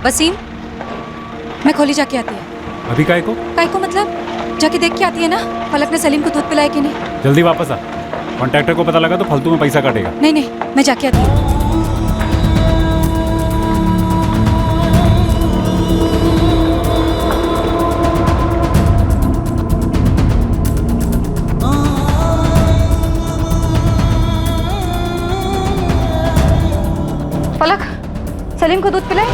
वसीम, मैं खोली जाके आती है। अभी काय को मतलब जाके देख के आती है ना, फलक ने सलीम को दूध पिलाया कि नहीं। जल्दी वापस आ, कॉन्ट्रैक्टर को पता लगा तो फालतू में पैसा काटेगा। नहीं, मैं जाके आती हूँ। फलक, सलीम को दूध पिलाए।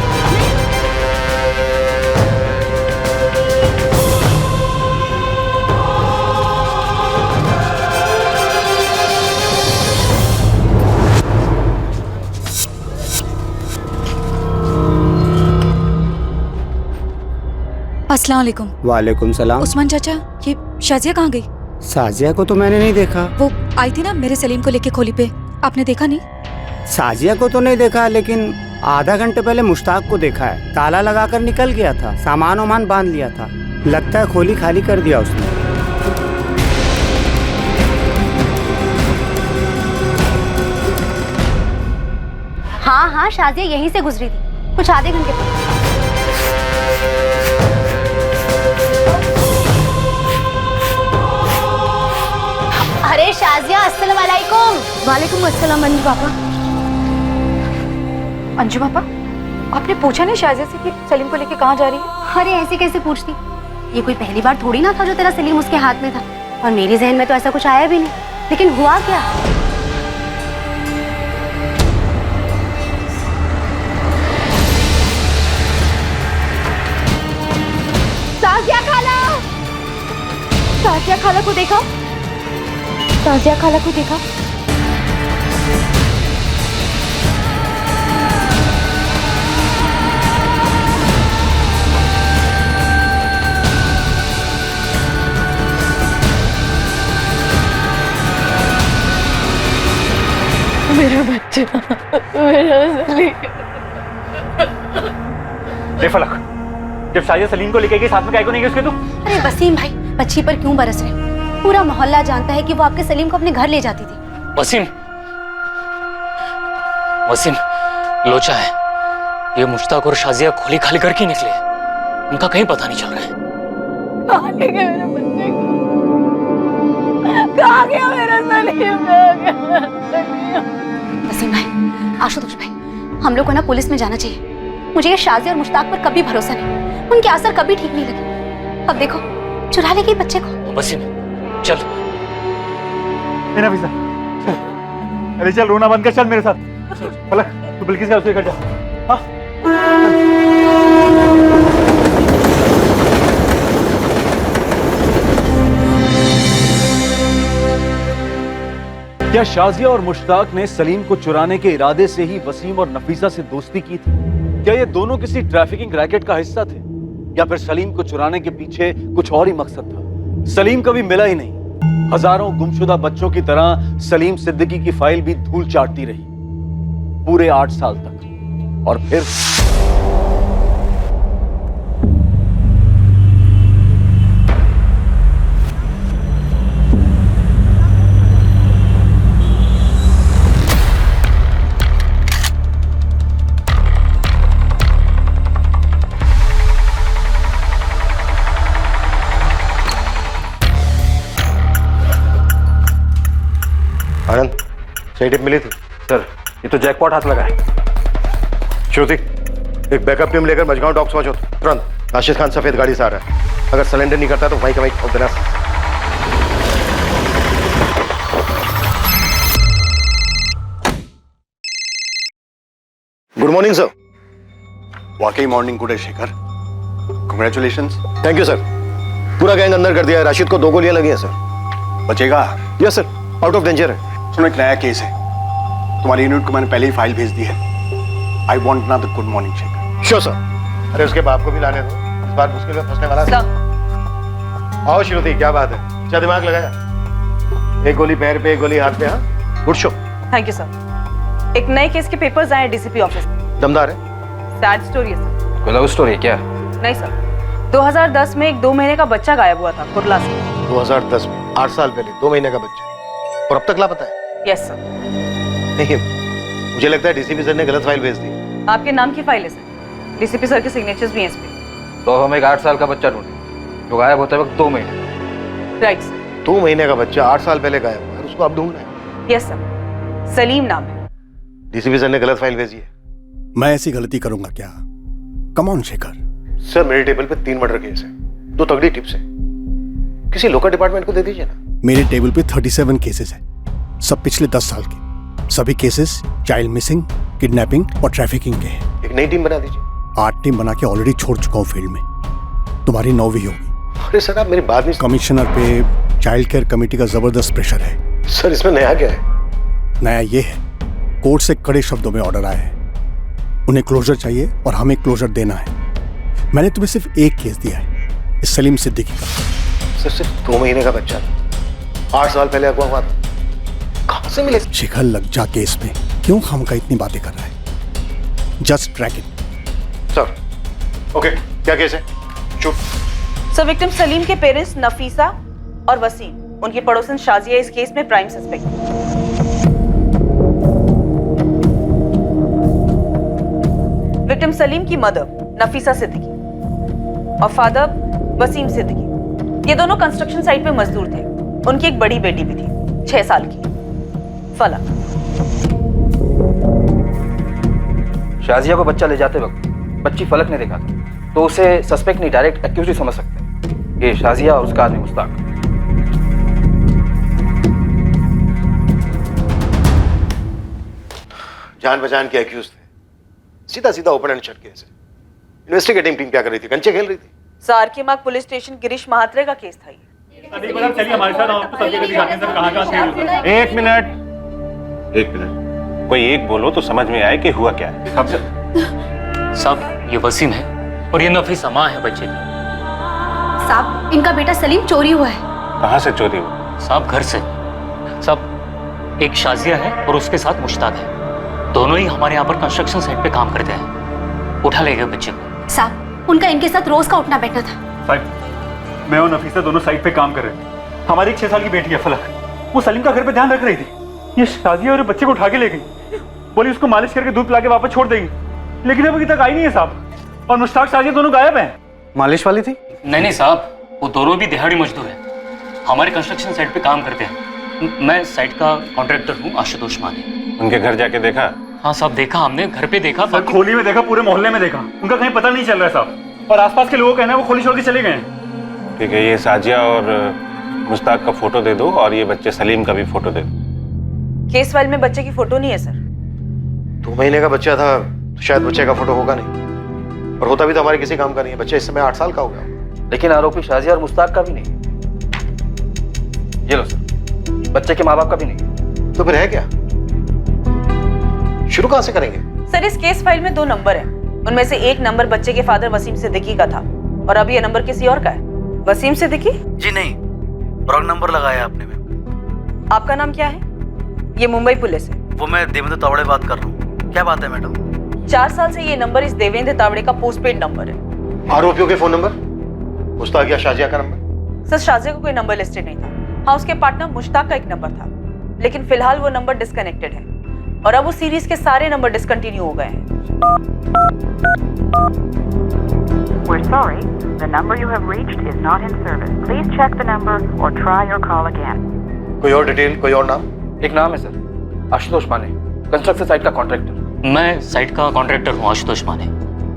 अस्सलाम वालेकुम। वालेकुम सलाम। उस्मान चाचा, ये शाजिया कहाँ गई? साजिया को तो मैंने नहीं देखा। वो आई थी ना मेरे सलीम को लेके खोली पे, आपने देखा नहीं? साजिया को तो नहीं देखा, लेकिन आधा घंटे पहले मुश्ताक को देखा है। ताला लगाकर निकल गया था, सामान वामान बांध लिया था। लगता है खोली खाली कर दिया उसने। हाँ, शाजिया यहीं से गुजरी थी कुछ आधे घंटे पहले। अरे शाजिया, अस्सलाम वालेकुम। वालेकुम अस्सलाम। अंजू पापा, आपने पूछा नहीं शाजिया से कि सलीम को लेके कहाँ जा रही है? अरे ऐसे कैसे पूछती, ये कोई पहली बार थोड़ी ना था जो तेरा सलीम उसके हाथ में था, और मेरे जहन में तो ऐसा कुछ आया भी नहीं। लेकिन हुआ क्या? साजिया खाला को देखा? साजिया खाला को देखा? मेरा बच्चा, मेरा सलीम। फलक, जब साजिया सलीम को लेके गई साथ में काय को नहीं गई उसके? तू अरे वसीम भाई, बच्ची पर क्यों बरस रहे? पूरा मोहल्ला जानता है कि वो आपके सलीम को अपने घर ले जाती थी। वसीम, लोचा है। ये मुश्ताक और शाजिया खोली खाली करके निकले, उनका कहीं पता नहीं चल रहा है। कहाँ ले गए मेरे बच्चे को? कहाँ गया मेरा सलीम? वसीम भाई, आशुतोष भाई, हम लोग को ना पुलिस में जाना चाहिए। मुझे ये शाजिया और मुश्ताक पर कभी भरोसा नहीं, उनके असर कभी ठीक नहीं लगे। अब देखो, चुरा ले गई बच्चे को। वसीम चल। नफीसा, अरे चल, रोना बंद कर, चल मेरे साथ। फलक, तू बिल्किस का उसके घर जा। हाँ? क्या शाजिया और मुश्ताक ने सलीम को चुराने के इरादे से ही वसीम और नफीसा से दोस्ती की थी? क्या ये दोनों किसी ट्रैफिकिंग रैकेट का हिस्सा थे, या फिर सलीम को चुराने के पीछे कुछ और ही मकसद था? सलीम कभी मिला ही नहीं। हजारों गुमशुदा बच्चों की तरह सलीम सिद्दीकी की फाइल भी धूल चाटती रही पूरे 8 साल तक। और फिर आनंद, सही टिप मिली थी? सर, ये तो जैकपॉट हाथ लगा है। श्रुति, एक बैकअप टीम लेकर मजगांव डॉक्स पहुंचो तुरंत। राशिद खान सफेद गाड़ी से आ रहा है। अगर सिलेंडर नहीं करता तो वहीं का वहीं ठोक देना। Good morning sir. वाकई मॉर्निंग गुड है Shekhar, congratulations. Thank you sir. पूरा गैंग अंदर कर दिया है। राशिद को 2 गोलियां लगी हैं सर। बचेगा? Yes sir, out of danger है। सुनो, एक नया केस है, तुम्हारी यूनिट को मैंने पहले ही फाइल भेज दी है। आई वॉन्ट ना the good morning Shekhar. Sure sir. अरे उसके बाप को भी लाने दो, इस बार मुश्किल में फंसने वाला है। आओ श्रुति, क्या बात है? अच्छा दिमाग लगाया। एक गोली पैर पे, एक गोली हाथ पे। हाँ, good show. Thank you sir. एक नए केस के पेपर्स आए डीसीपी ऑफिस। दमदार है। सैड स्टोरी है सर। कोई लव स्टोरी है क्या? नहीं सर, 2010 में एक 2 महीने का बच्चा गायब हुआ था कुर्ला से। 2010 में? 8 साल पहले 2 महीने का बच्चा, और अब तक लापता है? Yes sir. नहीं, मुझे लगता है डीसीपी सर ने गलत फाइल भेज दी। आपके नाम की फाइल है सर। डीसीपी सर के सिग्नेचर्स भी हैं इस पे। तो हम एक 8 साल का बच्चा ढूंढे जो गायब होते वक्त 2 महीने। Right sir. 2 महीने का बच्चा 8 साल पहले गायब हुआ है, उसको अब ढूंढना है। यस सर, सलीम नाम है। डीसीपी सर ने गलत फाइल भेजी है। मैं ऐसी गलती करूंगा क्या? Come on Shekhar. सर मेरे टेबल पे 3 मर्डर केस है, 2 तगड़ी टिप्स है, किसी लोकल डिपार्टमेंट को दे दीजिए ना। मेरे टेबल पे 37 केसेस हैं, सब पिछले 10 साल के। सभी केसेस चाइल्ड मिसिंग, किडनैपिंग और ट्रैफिकिंग के हैं। एक नई टीम बना दीजिए। 8 टीम बना के ऑलरेडी छोड़ चुका हूँ फील्ड में, तुम्हारी 9वीं होगी। अरे सर आप मेरी बात नहीं। कमिश्नर पे चाइल्ड केयर कमेटी का जबरदस्त प्रेशर है। सर इसमें नया क्या है? नया ये है, कोर्ट से कड़े शब्दों में ऑर्डर आया है, उन्हें क्लोजर चाहिए और हमें क्लोजर देना है। मैंने तुम्हें सिर्फ एक केस दिया है, इस सलीम सिद्दीकी का। सर सिर्फ 2 महीने का बच्चा था, 8 साल पहले अगवा हुआ था, कहां से मिले? शिखर लग जा केस में क्यों खामखा इतनी बातें कर रहा है? Just track it. Sir okay, क्या केस है? चुप। सर विक्टिम सलीम के पेरेंट्स नफीसा और वसीम, उनकी पड़ोसन शाजिया इस केस में प्राइम सस्पेक्ट। विक्टिम सलीम की मदर नफीसा सिद्दीकी और फादर वसीम सिद्दीकी, ये दोनों कंस्ट्रक्शन साइट पे मजदूर थे। उनकी एक बड़ी बेटी भी थी 6 साल की, फलक। शाजिया को बच्चा ले जाते वक्त बच्ची फलक ने देखा था, तो उसे सस्पेक्ट नहीं डायरेक्ट एक्यूज ही समझ सकते। ये शाजिया और उसका आदमी मुश्ताक। जान पहचान के एक्यूज थे, सीधा सीधा ओपन एंड शट केस है। इन्वेस्टिगेटिंग टीम क्या कर रही थी? कंचे खेल रही थी। सारकेमाग पुलिस स्टेशन गिरीश महात्रे का केस था ये। चलिए हमारे साथ, हम आपको सब जगह दिखाते हैं सर कहाँ कहाँ। एक मिनट कोई एक बोलो तो समझ में आए कि हुआ क्या है। साहब ये वसीम है और ये नफीसा माँ है बच्चे की। साहब इनका बेटा सलीम चोरी हुआ है। कहाँ से चोरी हुई? साहब घर से। साहब एक शाजिया है और उसके साथ मुश्ताक है, दोनों ही हमारे यहाँ पर कंस्ट्रक्शन साइट पे काम करते हैं। उठा ले गए बच्चे को। साहब उनका इनके साथ रोज का उठना बैठना था। साहब मैं और नफीसा दोनों साइट पे काम कर रहे थे। हमारी एक 6 साल की बेटी है फलक, वो सलीम का घर पे ध्यान रख रही थी। ये शाजिया और बच्चे को उठा के ले गई, बोली उसको मालिश करके दूध पिला के वापस छोड़ देगी, लेकिन अभी तक आई नहीं है साहब। और मुश्ताक शाजिया दोनों गायब हैं। मालिश वाली थी? नहीं साहब, वो दोनों भी दिहाड़ी मजदूर हैं, हमारे कंस्ट्रक्शन साइट पे काम करते हैं। मैं साइट का कॉन्ट्रैक्टर हूँ, आशुतोष माने। उनके घर जाके देखा? हाँ साहब देखा, हमने घर पे देखा। सर खोली में देखा, पूरे मोहल्ले में देखा, उनका कहीं पता नहीं चल रहा है साहब। और आसपास के लोगों का कहना है वो खोली छोड़ के चले गए हैं। ठीक है, ये शाजिया और मुश्ताक का फोटो दे दो और ये बच्चे सलीम का भी फोटो दे दो। केस फाइल में बच्चे की फोटो नहीं है सर। 2 महीने का बच्चा था तो शायद बच्चे का फोटो होगा नहीं, और होता भी तो हमारे किसी काम का नहीं है। बच्चा इस समय 8 साल का हो गया। लेकिन आरोपी शाजिया और मुश्ताक का भी नहीं। ये लो सर, बच्चे के माँ बाप का भी नहीं। तो फिर है क्या? शुरू कहां से करेंगे? सर इस केस फाइल में 2 नंबर हैं, उनमें से एक नंबर बच्चे के फादर वसीम सिद्दीकी का था और अब ये नंबर किसी और का है। वसीम सिद्दीकी? जी नहीं, रॉन्ग नंबर लगाया आपने मैम। आपका नाम क्या है? ये मुंबई पुलिस है। वो मैं देवेंद्र तावड़े बात कर रहा हूँ। क्या बात है मैडम? 4 साल से ये नंबर इस देवेंद्र तावड़े का पोस्टपेड नंबर है। आरोपियों के फोन नंबर? मुश्ताक या शाजिया का नंबर? सर शाजिया को कोई नंबर लिस्टेड नहीं था। हाँ उसके पार्टनर मुश्ताक का एक नंबर था, लेकिन फिलहाल वो नंबर डिस्कनेक्टेड है और अब उस सीरीज के सारे नंबर डिसकंटिन्यू हो गए हैं। We're sorry, the number you have reached is not in service. Please check the number or try your call again. कोई और डिटेल, कोई और नाम? एक नाम है सर, आशुतोष माने, कंस्ट्रक्शन साइट का कॉन्ट्रैक्टर। मैं साइट का कॉन्ट्रैक्टर हूँ, आशुतोष माने।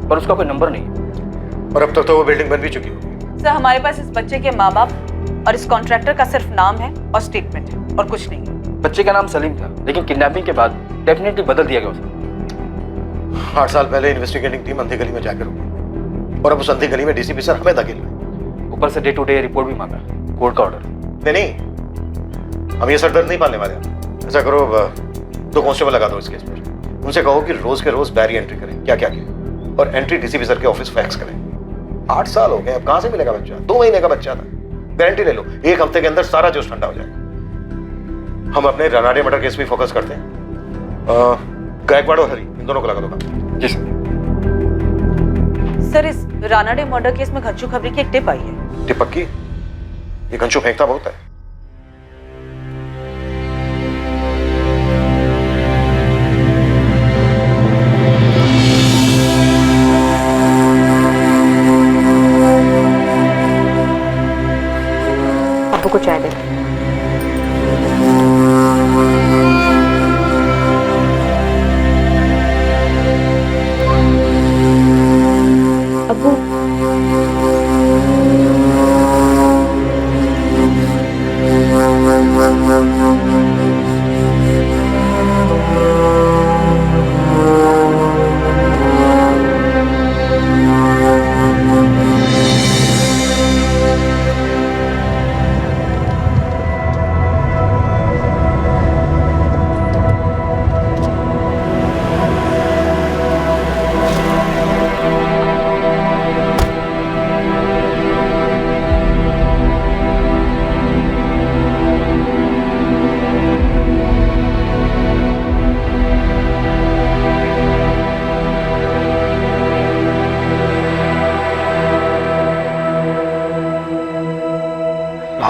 पर उसका कोई नंबर नहीं है। और अब तक तो वो बिल्डिंग बन भी चुकी होगी। सर हमारे पास इस बच्चे के माँ बाप और इस कॉन्ट्रैक्टर का सिर्फ नाम है और स्टेटमेंट है और कुछ नहीं है। बच्चे का नाम सलीम था, लेकिन किडनैपिंग के बाद डेफिनेटली बदल दिया गया उसे। 8 साल पहले इन्वेस्टिगेटिंग टीम अंधी गली में जाकर रुकी और अब उस अंधी गली में डीसीपी सर हमें धकेल रहे। ऊपर से डे टू डे रिपोर्ट भी मांगा, कोर्ट का ऑर्डर। नहीं, हम ये सरदर्द नहीं पालने वाले। ऐसा करो 2 कांस्टेबल लगा दो इस केस पर। उनसे कहो कि रोज के रोज डायरी एंट्री करें, क्या क्या किया, और एंट्री डीसीपी सर के ऑफिस फैक्स करें। 8 साल हो गए, अब कहां से मिलेगा बच्चा? 2 महीने का बच्चा था। गारंटी ले लो 1 हफ्ते के अंदर सारा जोश ठंडा हो जाएगा। हम अपने रानाडे मर्डर केस भी फोकस करते हैं। गायकवाड़ और हरी, इन दोनों को लगा दो। जी सर। सर इस रानाडे मर्डर केस में घच्चू खबरी की एक टिप आई है। टिप पक्की? ये घंचू फेंकता बहुत है।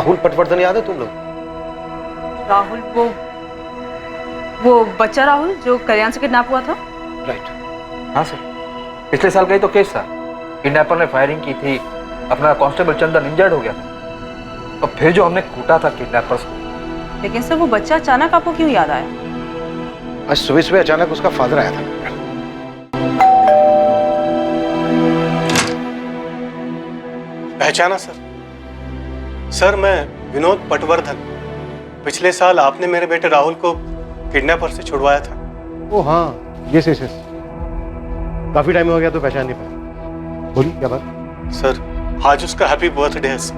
राहुल पटवर्धन याद है तुम लोग? राहुल, वो बच्चा राहुल जो कल्याण से किडनैप हुआ था? राइट। हाँ सर, पिछले साल का ही तो केस था। किडनैपर ने फायरिंग की थी, अपना कांस्टेबल चंदन इंजर्ड हो गया था, और फिर जो हमने कूटा था किडनैपर्स को। लेकिन सर वो बच्चा अचानक आपको क्यों याद आया? आज सुबह सुबह अचानक उसका फादर आया था। पहचाना सर? सर मैं विनोद पटवर्धन। पिछले साल आपने मेरे बेटे राहुल को किडनैपर से छुड़वाया था। ओ हाँ, यस यस यस। काफी टाइम हो गया तो पहचान नहीं पाया। बोलिए क्या बात? सर आज उसका हैप्पी बर्थडे है सर।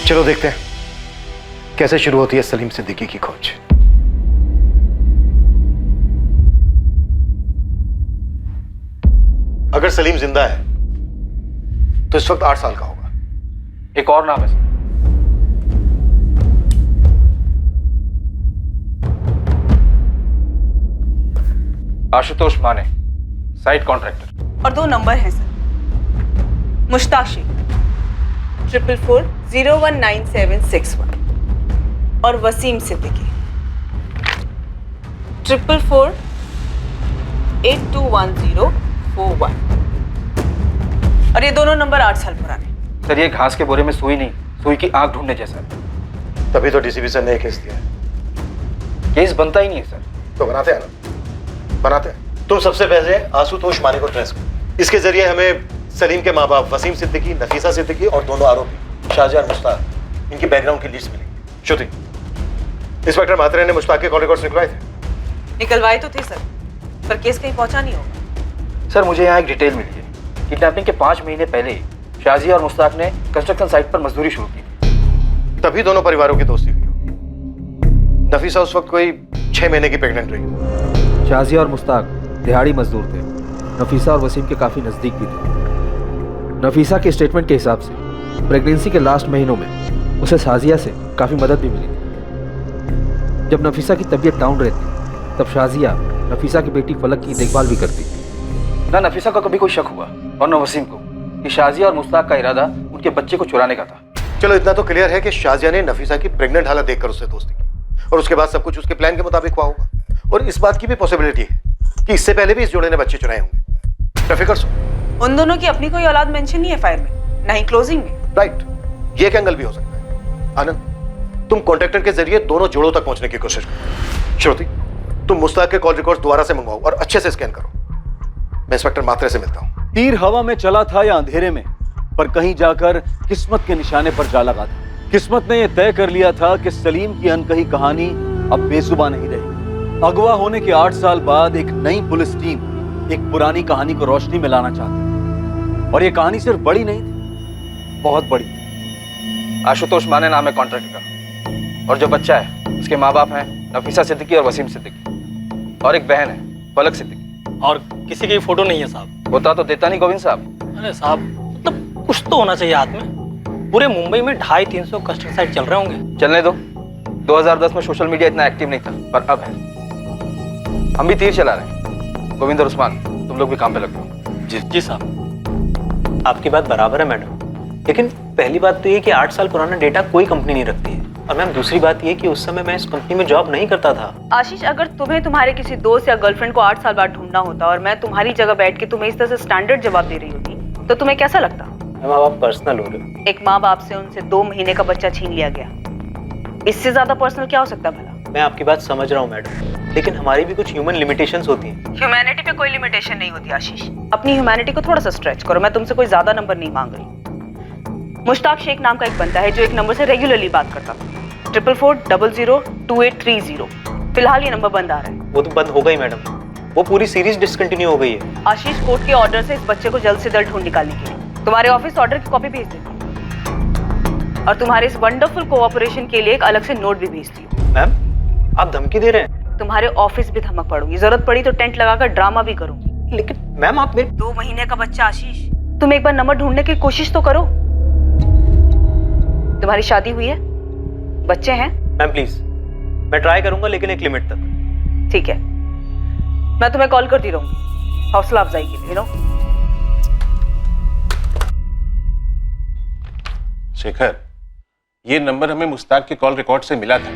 चलो देखते हैं कैसे शुरू होती है सलीम सिद्दीकी की खोज। अगर सलीम जिंदा है तो इस वक्त 8 साल का होगा। एक और नाम है सर, आशुतोष माने, साइट कॉन्ट्रैक्टर। और 2 नंबर हैं सर, मुश्ताक शेख 444019761 और वसीम सिद्दीकी 444821041। और ये दोनों नंबर 8 साल पुराने। सर ये घास के बोरे में सुई नहीं, सुई की आंख ढूंढने जैसा। तभी तो डीसीपी सर ने केस दिया है। केस बनता ही नहीं है सर। तो बनाते हैं ना, बनाते हैं। तुम सबसे पहले आशुतोष माने को ट्रेस करो। इसके जरिए हमें सलीम के माँ बाप वसीम सिद्दीकी, नफीसा सिद्दीकी और दोनों आरोपी शाहजहां और मुश्ताक, इनकी बैकग्राउंड की लिस्ट मिलेगी। श्रुति, इंस्पेक्टर म्हात्रे ने मुश्ताक के कॉल रिकॉर्ड्स निकलवाए थे? निकलवाए तो थे सर, पर केस कहीं पहुंचा नहीं होगा। सर मुझे यहाँ एक डिटेल मिली है। किडनैपिंग के 5 महीने पहले शाहजिया और मुश्ताक ने कंस्ट्रक्शन साइट पर मजदूरी शुरू की थी। तभी दोनों परिवारों की दोस्ती हुई। नफीसा उस वक्त कोई 6 महीने की प्रेग्नेंट रही। शाहजिया और मुश्ताक दिहाड़ी मजदूर थे। नफीसा और वसीम के काफी नजदीक भी थे। नफीसा के स्टेटमेंट के हिसाब से प्रेगनेंसी के लास्ट महीनों में उसे शाहजिया से काफी मदद भी मिली थी। जब नफीसा की तबीयत डाउन रहती तब शाहजिया नफीसा की बेटी फलक की देखभाल भी करती। ना नफीसा को कभी कोई शक हुआ और न वसीम को कि शाहजिया और मुश्ताक का इरादा उनके बच्चे को चुराने का था। चलो इतना तो क्लियर है कि शाहजिया ने नफीसा की प्रेग्नेंट हालत देखकर उससे दोस्ती की और उसके बाद सब कुछ उसके प्लान के मुताबिक हुआ होगा। और इस बात की भी पॉसिबिलिटी है कि इससे पहले भी इस जोड़े ने बच्चे चुराए होंगे। फिक्र सो, उन दोनों की अपनी कोई औलाद मेंशन नहीं है फाइल में, ना ही क्लोजिंग में। राइट, ये एक एंगल भी हो सकता है। आनंद, तुम कॉन्ट्रैक्टर के जरिए दोनों जोड़ों तक पहुंचने की कोशिश करो। श्रुति, तुम मुश्ताक के कॉल रिकॉर्ड्स दोबारा से मंगवाओ और अच्छे से स्कैन करो। मैं इंस्पेक्टर म्हात्रे से मिलता हूं। तीर हवा में चला था या अंधेरे में, पर कहीं जाकर किस्मत के निशाने पर जा लगा था। किस्मत ने यह तय कर लिया था कि सलीम की अनकही कहानी अब बेजुबान नहीं रही। अगवा होने के 8 साल बाद एक नई पुलिस टीम एक पुरानी कहानी को रोशनी में लाना चाहती है। और ये कहानी सिर्फ बड़ी नहीं थी, बहुत बड़ी। आशुतोष माने नाम है कॉन्ट्रैक्टर का, और जो बच्चा है उसके माँ बाप हैं नफीसा सिद्दीकी और वसीम सिद्दीकी, और एक बहन है फलक सिद्दीकी। और किसी की फोटो नहीं है साहब। होता तो देता नहीं गोविंद साहब। अरे साहब, मतलब कुछ तो होना चाहिए हाथ में। पूरे मुंबई में 250-300 कंस्ट्रक्शन साइट चल रहे होंगे। चलने दो, 2010 में सोशल मीडिया इतना एक्टिव नहीं था, पर अब है। हम भी तीर चला रहे हैं। गोविंद और उस्मान, तुम लोग भी काम पे लग जाओ। जी साहब, आपकी बात बराबर है मैडम, लेकिन पहली बात तो ये कि 8 साल पुराना डेटा कोई कंपनी नहीं रखती है। और मैम दूसरी बात ये कि उस समय मैं इस कंपनी में जॉब नहीं करता था। आशीष, अगर तुम्हें तुम्हारे किसी दोस्त या गर्लफ्रेंड को 8 साल बाद ढूंढना होता और मैं तुम्हारी जगह बैठ के तुम्हें इस तरह से स्टैंडर्ड जवाब दे रही होती तो तुम्हें कैसा लगता? मैम आप पर्सनल हो रहे हो। एक माँ बाप से उनसे 2 महीने का बच्चा छीन लिया गया, इससे ज्यादा पर्सनल क्या हो सकता भला? मैं आपकी बात समझ रहा हूँ मैडम, लेकिन हमारी भी कुछ ह्यूमन लिमिटेशंस होती हैं। ह्यूमैनिटी पे कोई लिमिटेशन नहीं होती आशीष। अपनी ह्यूमैनिटी को थोड़ा सा स्ट्रेच करो। मैं तुमसे कोई ज्यादा नंबर नहीं मांग रही। मुश्ताक शेख नाम का एक बंदा है जो एक नंबर से रेगुलरली बात करता था, 444002830। फिलहाल ये नंबर बंद आ रहा है। वो तो बंद हो गई मैडम, वो पूरी सीरीज डिसकंटिन्यू हो गई है। आशीष, कोर्ट के ऑर्डर से इस बच्चे को जल्द से जल्द ढूंढ निकालने के लिए तुम्हारे ऑफिस ऑर्डर की कॉपी भेज देती हूँ और तुम्हारे इस वंडरफुल कोऑपरेशन के लिए एक अलग से नोट भी भेजती हूँ। मैम आप धमकी दे रहे हैं? तुम्हारे ऑफिस भी धमक पड़ूंगी, जरूरत पड़ी तो टेंट लगाकर ड्रामा भी करूंगी। लेकिन मैम आप मेरे 2 महीने का बच्चा आशीष, तुम एक बार नंबर ढूंढने की कोशिश तो करो। तुम्हारी शादी हुई है, बच्चे हैं? मैम प्लीज, मैं ट्राई करूंगा लेकिन एक लिमिट तक। ठीक है, मैं तुम्हें कॉल करती रहूंगी हौसला अफजाई के लिए। शेखर, ये नंबर हमें मुश्ताक के कॉल रिकॉर्ड से मिला था।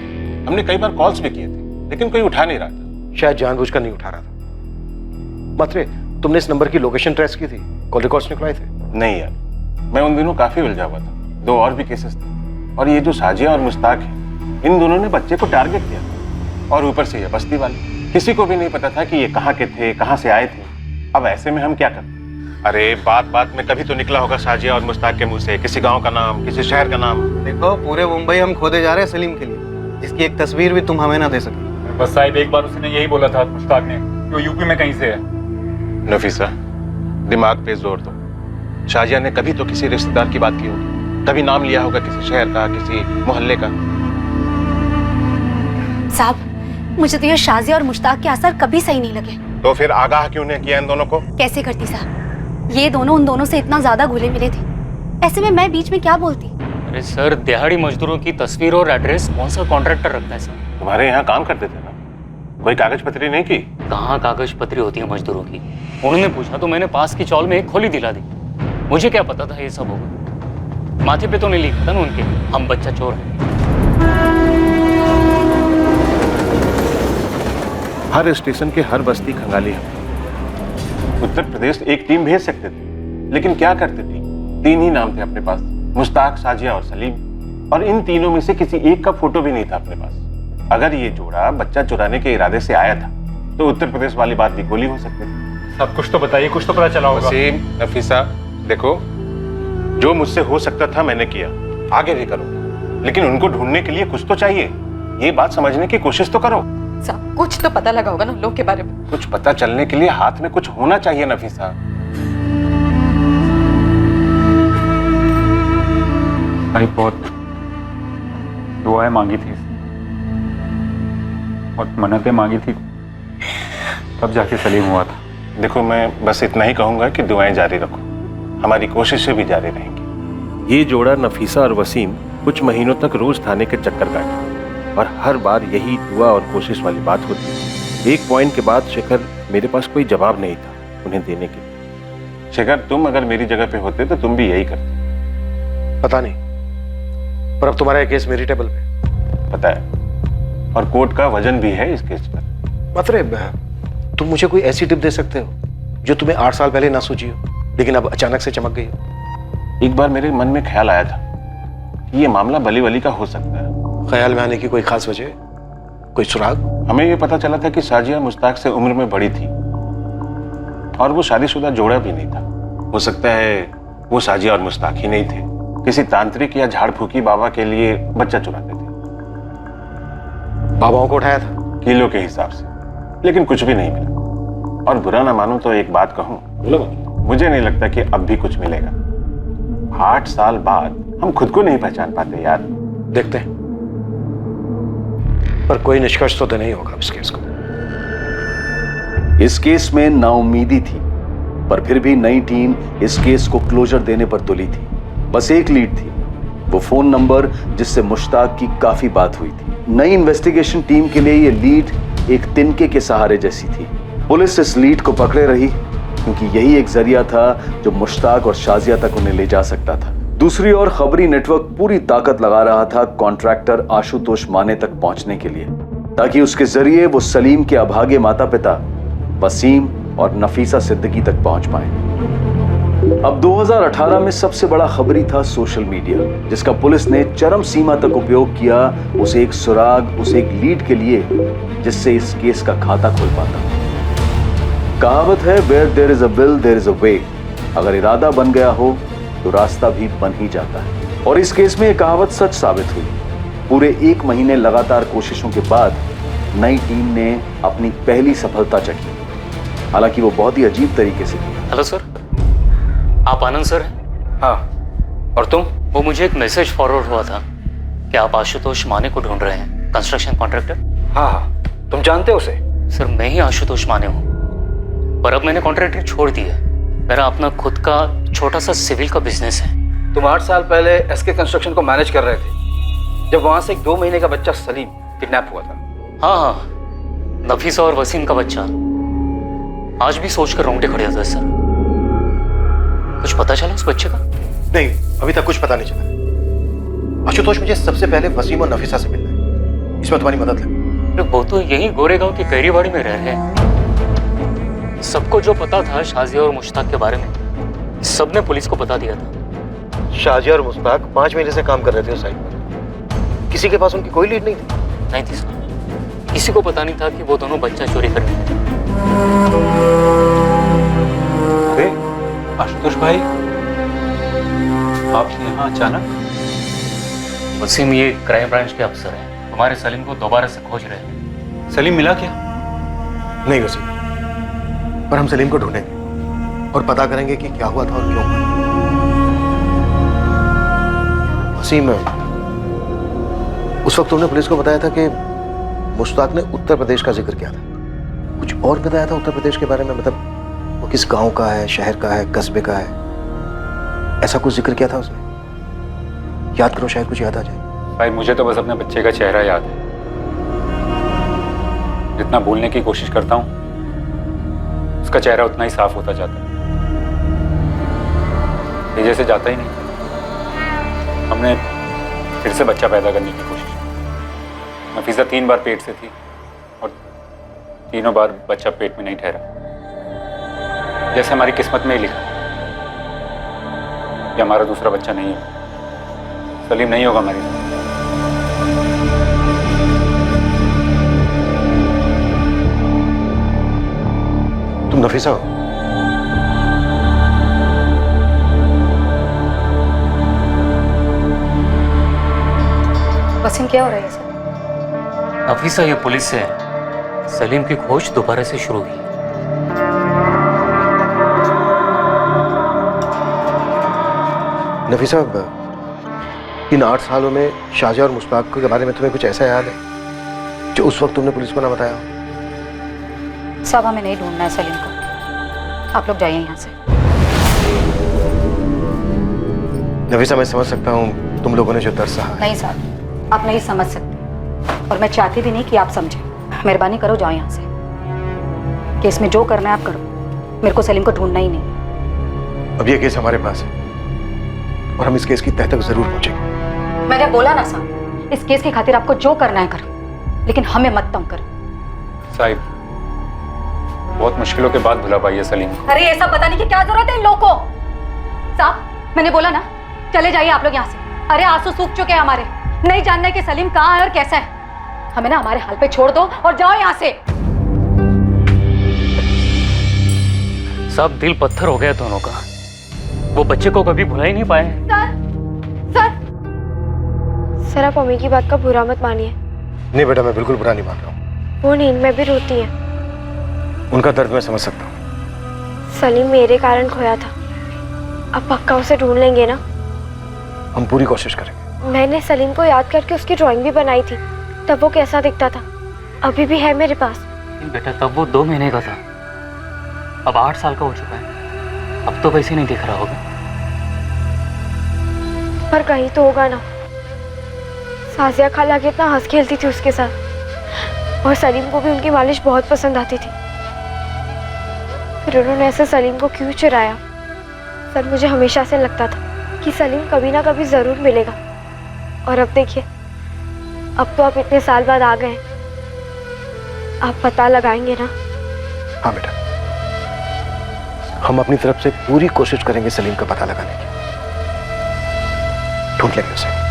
हमने कई बार कॉल्स भी किए थे, लेकिन कोई उठा नहीं रहा था। शायद जानबूझकर नहीं उठा रहा था। मात्रे, तुमने इस नंबर की लोकेशन ट्रेस की थी? कॉल रिकॉर्ड्स निकलवाए थे? नहीं यार, मैं उन दिनों काफी उलझा हुआ था। 2 और भी केसेस थे, और ये जो साजिया और मुश्ताक है, इन दोनों ने बच्चे को टारगेट किया, और ऊपर से ये बस्ती वाले। किसी को भी नहीं पता था कि ये कहाँ के थे, कहाँ से आए थे। अब ऐसे में हम क्या करें? अरे बात बात में कभी तो निकला होगा साजिया और मुश्ताक के मुंह से किसी गांव का नाम, किसी शहर का नाम। देखो, पूरे मुंबई हम खोदे जा रहे हैं सलीम के लिए, जिसकी एक तस्वीर भी तुम हमें ना दे सके। बस साहिब, एक बार उसने यही बोला था मुश्ताक ने कि वो यूपी में कहीं से है। नफीसा, दिमाग पे जोर दो। शाजिया ने कभी तो किसी रिश्तेदार की बात की होगी, कभी नाम लिया होगा किसी शहर का, किसी मोहल्ले का। साहब, मुझे तो ये शाजिया और मुश्ताक के असर कभी सही नहीं लगे। तो फिर आगाह क्यों नहीं किया इन दोनों को? कैसे करती साहब, ये दोनों उन दोनों से इतना ज्यादा घुले मिले थे, ऐसे में मैं बीच में क्या बोलती। अरे सर, दिहाड़ी मजदूरों की तस्वीर और एड्रेस कौन सा कॉन्ट्रैक्टर रखता है सर? तुम्हारे यहाँ काम करते थे ना, कोई कागज पत्री नहीं की? कहाँ कागज पत्री होती है मजदूरों की? उन्होंने पूछा तो मैंने पास की चौल में एक खोली दिला दी। मुझे क्या पता था ये सब होगा। माथे पे तो नहीं लिखा था ना उनके, हम बच्चा चोर हैं। हर स्टेशन के हर बस्ती खंगाली है। उत्तर प्रदेश एक टीम भेज सकते थे, लेकिन क्या करते थे? 3 ही नाम थे अपने पास, मुश्ताक, साजिया और सलीम, और इन तीनों में से किसी एक का फोटो भी नहीं था अपने पास। अगर ये जोड़ा बच्चा चुराने के इरादे से आया था, तो उत्तर प्रदेश वाली बात भी गोली हो सकती थी। सब कुछ तो बताइए, कुछ तो पता चला होगा। वसीम, नफीसा, देखो, जो मुझसे हो सकता था मैंने किया, आगे भी करूंगा, लेकिन उनको ढूंढने के लिए कुछ तो चाहिए। ये बात समझने की कोशिश तो करो। सब कुछ तो पता लगा होगा ना लोग के बारे में। कुछ पता चलने के लिए हाथ में कुछ होना चाहिए नफीसा। भाई बहुत दुआएं मांगी थी और मन्नतें मांगी थी, तब जाके सलीम हुआ था। देखो, मैं बस इतना ही कहूंगा कि दुआएं जारी रखो, हमारी कोशिशें भी जारी रहेंगी। ये जोड़ा नफीसा और वसीम कुछ महीनों तक रोज थाने के चक्कर काटे, और हर बार यही दुआ और कोशिश वाली बात होती। एक पॉइंट के बाद शेखर, मेरे पास कोई जवाब नहीं था उन्हें देने के लिए। शेखर, तुम अगर मेरी जगह पे होते तो तुम भी यही करते। पता नहीं, पर अब तुम्हारा केस मेरी टेबल पे। पता है, और कोर्ट का वजन भी है इस केस पर। मतलब तुम मुझे कोई ऐसी टिप दे सकते हो जो तुम्हें 8 साल पहले ना सूझी हो, लेकिन अब अचानक से चमक गई हो? एक बार मेरे मन में ख्याल आया था कि ये मामला बली वली का हो सकता है। ख्याल में आने की कोई खास वजह, कोई सुराग? हमें ये पता चला था कि साजिया मुश्ताक से उम्र में बड़ी थी, और वो शादीशुदा जोड़ा भी नहीं था। हो सकता है वो साजिया और मुश्ताक ही नहीं थे, किसी तांत्रिक या झाड़ फूकी बाबा के लिए बच्चा चुराते थे। बाबाओं को उठाया था किलो के हिसाब से, लेकिन कुछ भी नहीं मिला। और बुरा ना मानो तो एक बात कहूं, मुझे नहीं लगता कि अब भी कुछ मिलेगा। 8 साल बाद हम खुद को नहीं पहचान पाते यार। देखते हैं, पर कोई निष्कर्ष तो नहीं होगा इस केस को। इस केस में नाउम्मीदी थी, पर फिर भी नई टीम इस केस को क्लोजर देने पर तुली थी। बस एक लीड थी, वो फोन नंबर जिससे मुश्ताक की काफी बात हुई थी। नई इन्वेस्टिगेशन टीम के लिए ये लीड एक तिनके के सहारे जैसी थी। पुलिस इस लीड को पकड़े रही, क्योंकि यही एक जरिया था जो मुश्ताक और शाजिया तक उन्हें ले जा सकता था। दूसरी ओर खबरी नेटवर्क पूरी ताकत लगा रहा था कॉन्ट्रैक्टर आशुतोष माने तक पहुंचने के लिए, ताकि उसके जरिए वो सलीम के अभागे माता पिता वसीम और नफीसा सिद्दीकी तक पहुंच पाए। अब 2018 में सबसे बड़ा खबरी था सोशल मीडिया, जिसका पुलिस ने चरम सीमा तक उपयोग किया उसे एक सुराग, उसे एक लीड के लिए, जिससे इस केस का खाता खुल पाता। कहावत है, where there is a will there is a way. अगर इरादा बन गया हो तो रास्ता भी बन ही जाता है, और इस केस में यह कहावत सच साबित हुई। पूरे 1 महीने लगातार कोशिशों के बाद नई टीम ने अपनी पहली सफलता चखी, हालांकि वो बहुत ही अजीब तरीके से की। हेलो सर, आप आनंद सर हैं? हाँ, और तुम? वो मुझे एक मैसेज फॉरवर्ड हुआ था कि आप आशुतोष माने को ढूंढ रहे हैं, कंस्ट्रक्शन कॉन्ट्रैक्टर। हाँ हाँ, तुम जानते हो उसे? सर, मैं ही आशुतोष माने हूँ, पर अब मैंने कॉन्ट्रैक्टर छोड़ दिया। मेरा अपना खुद का छोटा सा सिविल का बिजनेस है। तुम 8 साल पहले एसके कंस्ट्रक्शन को मैनेज कर रहे थे, जब वहां से एक 2 महीने का बच्चा सलीम किडनैप हुआ था। हाँ हाँ, नफीसा और वसीम का बच्चा। आज भी सोचकर रोंगटे खड़े होते हैं सर। कुछ पता चला उस बच्चे का? नहीं, अभी तक कुछ पता नहीं चला। आशुतोष, मुझे सबसे पहले वसीम और नफीसा से मिलना है, इसमें तुम्हारी मदद लगे। वो तो यही गोरेगांव की कैरीबाड़ी में रह रहे हैं। सबको जो पता था शाजिया और मुश्ताक के बारे में, सबने पुलिस को बता दिया था। शाजिया और मुश्ताक 5 महीने से काम कर रहे थे उस साइट पर। किसी के पास उनकी कोई लीड नहीं थी? नहीं थी सर, किसी को पता नहीं था कि वो दोनों बच्चा चोरी करने गए। अरे आशुतोष भाई, आप यहाँ अचानक? वसीम ये क्राइम ब्रांच के अफसर हैं, हमारे सलीम को दोबारा से खोज रहे हैं। सलीम मिला क्या? नहीं वसीम, पर हम सलीम को ढूंढेंगे और पता करेंगे कि क्या हुआ था और क्यों हुआ। वसीम, उस वक्त तुमने पुलिस को बताया था कि मुश्ताक ने उत्तर प्रदेश का जिक्र किया था। कुछ और बताया था उत्तर प्रदेश के बारे में? मतलब वो किस गांव का है, शहर का है, कस्बे का है, ऐसा कुछ जिक्र किया था उसने? याद करो, शायद कुछ याद आ जाए। भाई मुझे तो बस अपने बच्चे का चेहरा याद है। जितना भूलने की कोशिश करता हूँ उसका चेहरा उतना ही साफ होता जाता है। ये जैसे जाता ही नहीं। हमने फिर से बच्चा पैदा करने की कोशिश की। नफीसा 3 बार पेट से थी और तीनों बार बच्चा पेट में नहीं ठहरा। जैसे हमारी किस्मत में ही लिखा कि हमारा दूसरा बच्चा नहीं है। सलीम नहीं होगा हमारी। तुम नफीसा हो? वसीम, क्या हो रहा है सर? नफीसा, ये पुलिस से सलीम की खोज दोबारा से शुरू हुई। नफीसा, इन 8 सालों में शाजिया और मुश्ताक के बारे में तुम्हें कुछ ऐसा याद है जो उस वक्त तुमने पुलिस को ना बताया? साहब, हमें नहीं ढूंढना है सलीम को, आप लोग जाइए यहाँ से। नफीसा, मैं समझ सकता हूँ तुम लोगों ने जो दर्द सहा है। नहीं साहब, आप नहीं समझ सकते और मैं चाहती भी नहीं कि आप समझें। मेहरबानी करो, जाओ यहाँ से। केस में जो करना है आप करो, मेरे को सलीम को ढूंढना ही नहीं। अब ये केस हमारे पास है और हम इस केस की तह तक जरूर पहुंचेंगे। मैंने बोला ना साहब, इस केस की खातिर आपको जो करना है करो, लेकिन हमें मत तंग करो। साहिब, बहुत मुश्किलों के बाद भुला पाई है सलीम को। अरे ये सब बताने की क्या जरूरत है इन लोगों को? साहब, मैंने बोला ना, चले जाइए आप लोग यहाँ से। अरे आंसू सूख चुके हैं हमारे, नहीं जानना है कि सलीम कहाँ है और कैसा है। हमें ना हमारे हाल पे छोड़ दो और जाओ यहाँ से। सब दिल पत्थर हो गया दोनों का। वो बच्चे को कभी भुला ही नहीं पाए। सर आप अम्मी की बात का बुरा मत मानिए। नहीं बेटा, मैं बिल्कुल बुरा नहीं मान रहा हूँ। वो नींद में भी रोती है। उनका दर्द मैं समझ सकता हूँ। सलीम मेरे कारण खोया था, अब पक्का उसे ढूंढ लेंगे ना? हम पूरी कोशिश करेंगे। मैंने सलीम को याद करके उसकी ड्राइंग भी बनाई थी, तब वो कैसा दिखता था, अभी भी है मेरे पास। बेटा, तब वो 2 महीने का था, अब 8 साल का हो चुका है। अब तो वैसे नहीं दिख रहा होगा। पर कहीं तो होगा ना। साजिया खाला कितना हंस खेलती थी उसके साथ और सलीम को भी उनकी मालिश बहुत पसंद आती थी। फिर उन्होंने ऐसे सलीम को क्यों चुराया? सर मुझे हमेशा से लगता था कि सलीम कभी ना कभी ज़रूर मिलेगा, और अब देखिए, अब तो आप इतने साल बाद आ गए, आप पता लगाएंगे ना? हाँ बेटा, हम अपनी तरफ से पूरी कोशिश करेंगे सलीम का पता लगाने की। ढूंढ लेंगे उसे।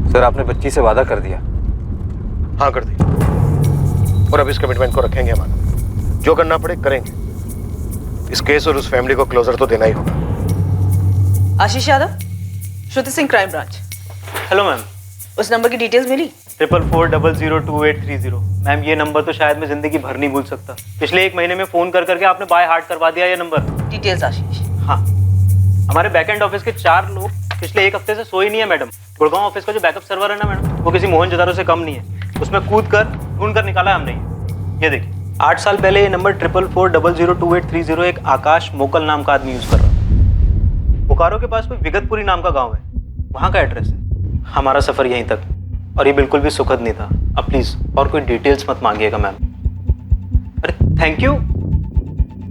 सर, आपने बच्ची से वादा कर दिया? हाँ कर दिया, और अब इस कमिटमेंट को रखेंगे हमारा। जो करना पड़े करेंगे। इस केस और उस फैमिली को क्लोजर तो देना ही होगा। Ashish Yadav, Shruti Singh, crime branch. Hello ma'am. उस नंबर की डिटेल्स मिली? 44402830। मैम ये नंबर तो शायद मैं जिंदगी भर नहीं भूल सकता। पिछले 1 महीने में फोन कर करके आपने बाय हार्ट करवा दिया ये नंबर। डिटेल्स आशीष। हाँ, हमारे बैकएंड ऑफिस के 4 लोग पिछले 1 हफ्ते से सोए नहीं है मैडम। गुड़गांव ऑफिस का जो बैकअप सर्वर है ना मैडम, वो किसी मोहनजोदारो से कम नहीं है। उसमें कूद कर ढूंढ कर निकाला है हमने। ये देखिए, 8 साल पहले ये नंबर 44402830 एक आकाश मोकल नाम का आदमी यूज कर रहा था। बोकारो के पास कोई विगतपुरी नाम का गाँव है, वहाँ का एड्रेस है। हमारा सफर यहीं तक, और ये बिल्कुल भी सुखद नहीं था। अब प्लीज और कोई डिटेल्स मत मांगिएगा मैम। अरे थैंक यू।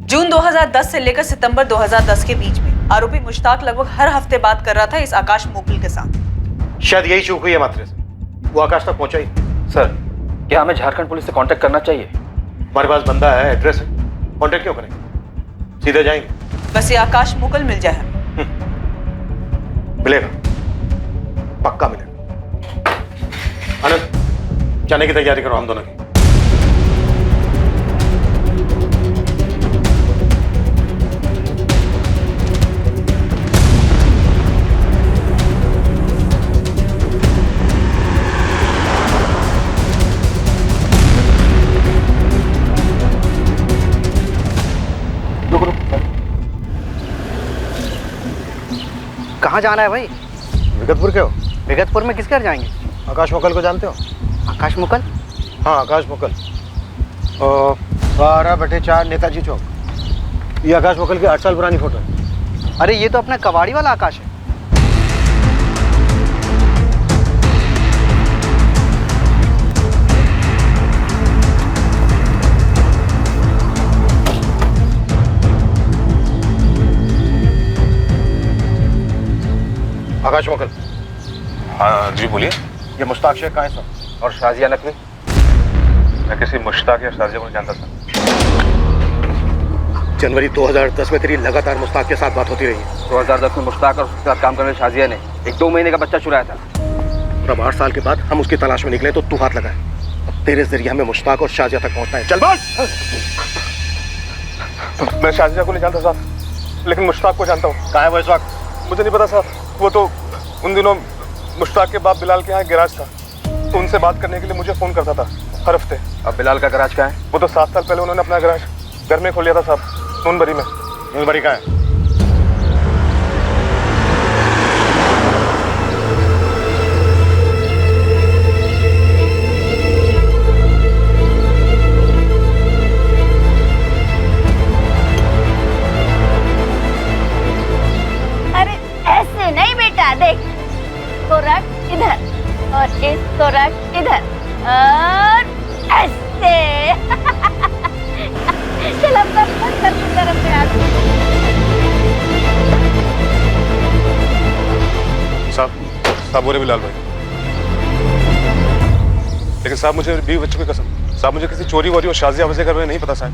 जून 2010 से लेकर सितंबर 2010 के बीच में आरोपी मुश्ताक लगभग हर हफ्ते बात कर रहा था इस आकाश मोकल के साथ। शायद यही चूक हुई है मात्रे से, वो आकाश तक पहुंचा ही। सर, क्या हमें झारखंड पुलिस से कांटेक्ट करना चाहिए? हमारे पास बंदा है, एड्रेस है, कांटेक्ट क्यों करेंगे? सीधे जाएंगे। बस ये आकाश मोकल मिल जाए हमें। मिलेगा, पक्का मिलेगा। आनंद, जाने की तैयारी करो हम दोनों की। कहाँ जाना है भाई? विगतपुर के हो? विगतपुर में किसके घर जाएंगे? आकाश मोकल को जानते हो? आकाश मुकल? हाँ, आकाश मोकल। 12/4 नेताजी चौक। ये आकाश मोकल की 8 साल पुरानी फोटो है। अरे ये तो अपना कबाड़ी वाला आकाश है। आकाश मोकल। हाँ जी बोलिए। ये मुश्ताक शेख कहाँ है सर? और शाजिया नकवी? मैं किसी मुश्ताक या शाजिया को नहीं जानता था। जनवरी 2010 में तेरी लगातार मुश्ताक के साथ बात होती रही है। 2010 में मुश्ताक और उसके साथ काम करने वाली शाजिया ने एक 2 महीने का बच्चा चुराया था। और अब 8 साल के बाद हम उसकी तलाश में निकले तो तू हाथ लगाए। अब तेरे जरिए हमें मुश्ताक और शाजिया तक पहुंचना है। चल बात। मैं शाजिया को नहीं जानता साहब, लेकिन मुश्ताक को जानता हूँ। कहाँ है वो इस वक्त? मुझे नहीं पता साहब, वो तो उन दिनों मुश्ताक के बाप बिलाल के यहाँ गैराज था, तो उनसे बात करने के लिए मुझे फ़ोन करता था हर हफ्ते। अब बिलाल का गैराज कहाँ है? वो तो 7 साल पहले उन्होंने अपना गैराज घर में खोल लिया था साहब, नूनबरी में। नूनबरी कहाँ है? ऐसे नहीं बेटा, देख इसको रख इधर और इसको रख इधर और ऐसे। चल अब तरफ से आ। साहब बोले बिलाल भाई, लेकिन साहब मुझे बीवी बच्चों की कसम, साहब मुझे किसी चोरी वोरी और शाजिया वजह कर नहीं पता साहब।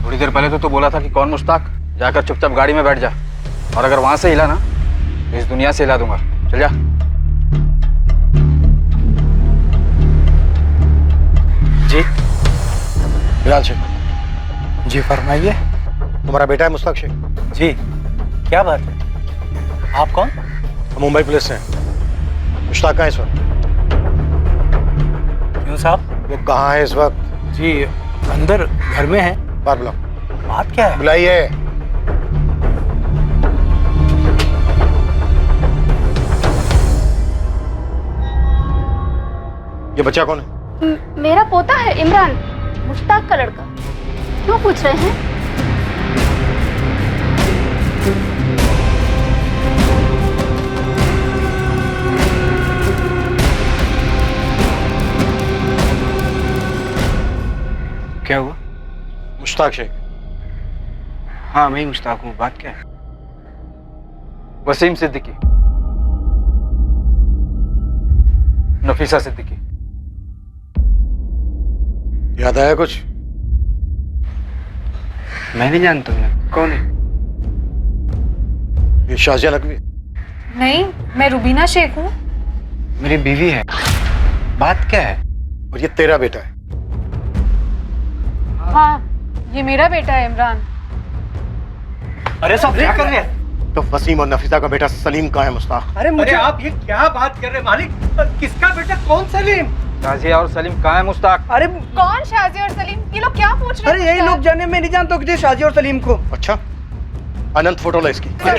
थोड़ी देर पहले तो तू बोला था कि कौन मुश्ताक, जाकर चुपचाप गाड़ी में बैठ जा, और अगर वहां से हिला ना तो इस दुनिया से हिला दूंगा। चल जा। जी बिलाल शेख। जी फरमाइए। तुम्हारा बेटा है मुश्ताक शेख? जी, क्या बात है? आप कौन? मुंबई पुलिस से। मुश्ताक कहाँ है इस वक्त? क्यों साहब? वो कहाँ है इस वक्त? जी अंदर घर में है। बाहर बुलाओ। बात क्या है? बुलाइए। ये बच्चा कौन है? मेरा पोता है इमरान, मुश्ताक का लड़का। क्यों पूछ रहे हैं? क्या हुआ? मुश्ताक शेख। हाँ मैं ही मुश्ताक हूँ। बात क्या है? वसीम सिद्दीकी, नफीसा सिद्दीकी। याद आया कुछ? मैं नहीं जानता हूँ। कौन है? ये शाजिया नकवी। नहीं, मैं रुबीना शेख हूँ। मेरी बीवी है। बात क्या है? और ये तेरा बेटा है? हाँ, ये मेरा बेटा है इमरान। अरे सब क्या कर रहे हैं? तो वसीम और नफीसा का बेटा सलीम कहाँ है मुश्ताक? अरे आप ये क्या बात कर रहे हैं मालिक? किसका बेटा? कौन सलीम? शाजिया और सलीम कहाँ है मुश्ताक? अरे कौन शाजिया और सलीम? ये लोग क्या पूछ रहे हैं? अरे यही लोग जाने, मैं नहीं जानता हूँ शाजिया और सलीम को। अच्छा, अनंत फोटो ला इसकी। क्या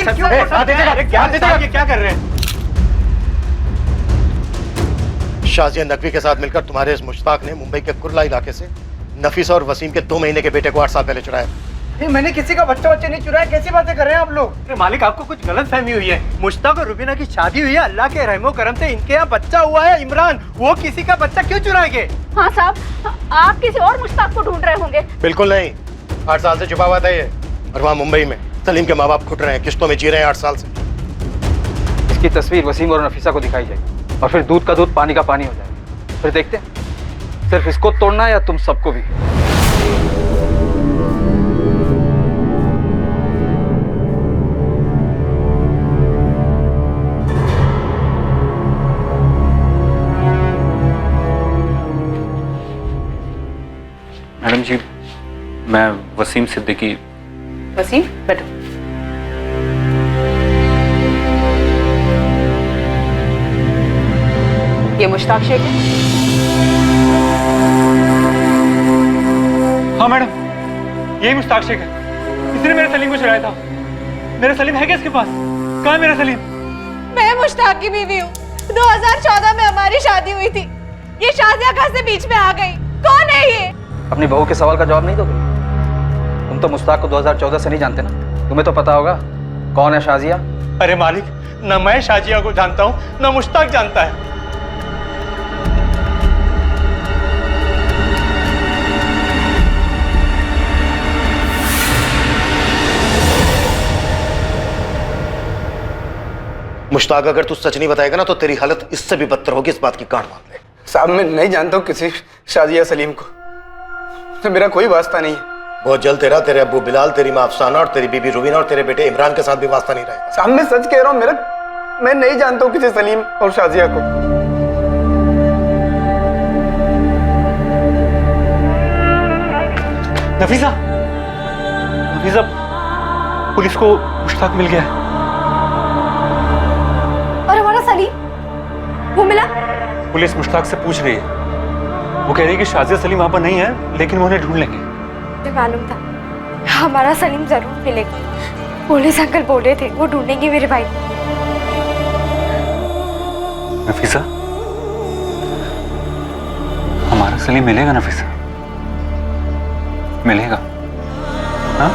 कर रहे हैं? शाजिया नकवी के साथ मिलकर तुम्हारे इस मुश्ताक ने मुंबई के कुर्ला इलाके से नफीसा और वसीम के 2 महीने के बेटे को 8 साल पहले चुराया। मैंने किसी का बच्चा नहीं चुराया। कैसी बातें कर रहे हैं आप लोग? अरे मालिक, आपको कुछ गलत फहमी हुई है। मुश्ताक और रुबीना की शादी हुई है, अल्लाह के रहमो करम से इनके यहाँ बच्चा हुआ है इमरान। वो किसी का बच्चा क्यों चुराएंगे? हाँ साहब, आप किसी और मुश्ताक को ढूंढ रहे होंगे। बिल्कुल नहीं, 8 साल से छुपा हुआ था ये। और वहाँ मुंबई में सलीम के माँ बाप घुट रहे हैं, किश्तों में जी रहे हैं 8 साल से। इसकी तस्वीर वसीम और नफीसा को दिखाई जाएगी और फिर दूध का दूध पानी का पानी हो जाएगा। फिर देखते हैं सिर्फ इसको तोड़ना या तुम सबको भी। मैडम जी, मैं वसीम सिद्दीकी। वसीम बैठो। ये मुश्ताक शेख है? हाँ मैडम, यही मुश्ताक शेख है। इसने मेरे सलीम को चुराया था। मेरा सलीम है क्या इसके पास? कहाँ है मेरा सलीम? मैं मुश्ताक की बीवी हूँ। 2014 में हमारी शादी हुई थी। ये शाजिया कहाँ से बीच में आ गई? कौन है ये? अपनी बहू के सवाल का जवाब नहीं दोगे? तुम तो मुश्ताक को 2014 से नहीं जानते ना? तुम्हें तो पता होगा कौन है शाजिया। अरे मालिक, न मैं शाजिया को जानता हूँ न मुश्ताक जानता है। मुश्ताक, अगर तू सच नहीं बताएगा ना तो तेरी हालत इससे भी बदतर होगी, इस बात की गांठ बांध ले। साहब, मैं नहीं जानता हूँ किसी शाजिया सलीम को। तो मेरा कोई वास्ता नहीं है। बहुत जल्द तेरा, तेरे अब्बू बिलाल, तेरी माँ अफसाना और तेरी बीबी रुबीना और तेरे बेटे इमरान के साथ भी वास्ता नहीं रहेगा। साहब, मैं सच कह रहा हूँ, मैं नहीं जानता हूँ किसी सलीम और शाजिया को। नफीसा, नफीसा, पुलिस को मुश्ताक मिल गया है। और हमारा सलीम, वो मिला? पुलिस मुश्ताक से पूछ रही है। वो कह रही है कि शाजिया सलीम वहां पर नहीं है, लेकिन वो उन्हें ढूंढ लेंगे। मुझे मालूम था हमारा सलीम जरूर मिलेगा। पुलिस अंकल बोले थे वो ढूंढेंगे मेरे भाई। नफीसा, हमारा सलीम मिलेगा नफीसा, मिलेगा। हाँ?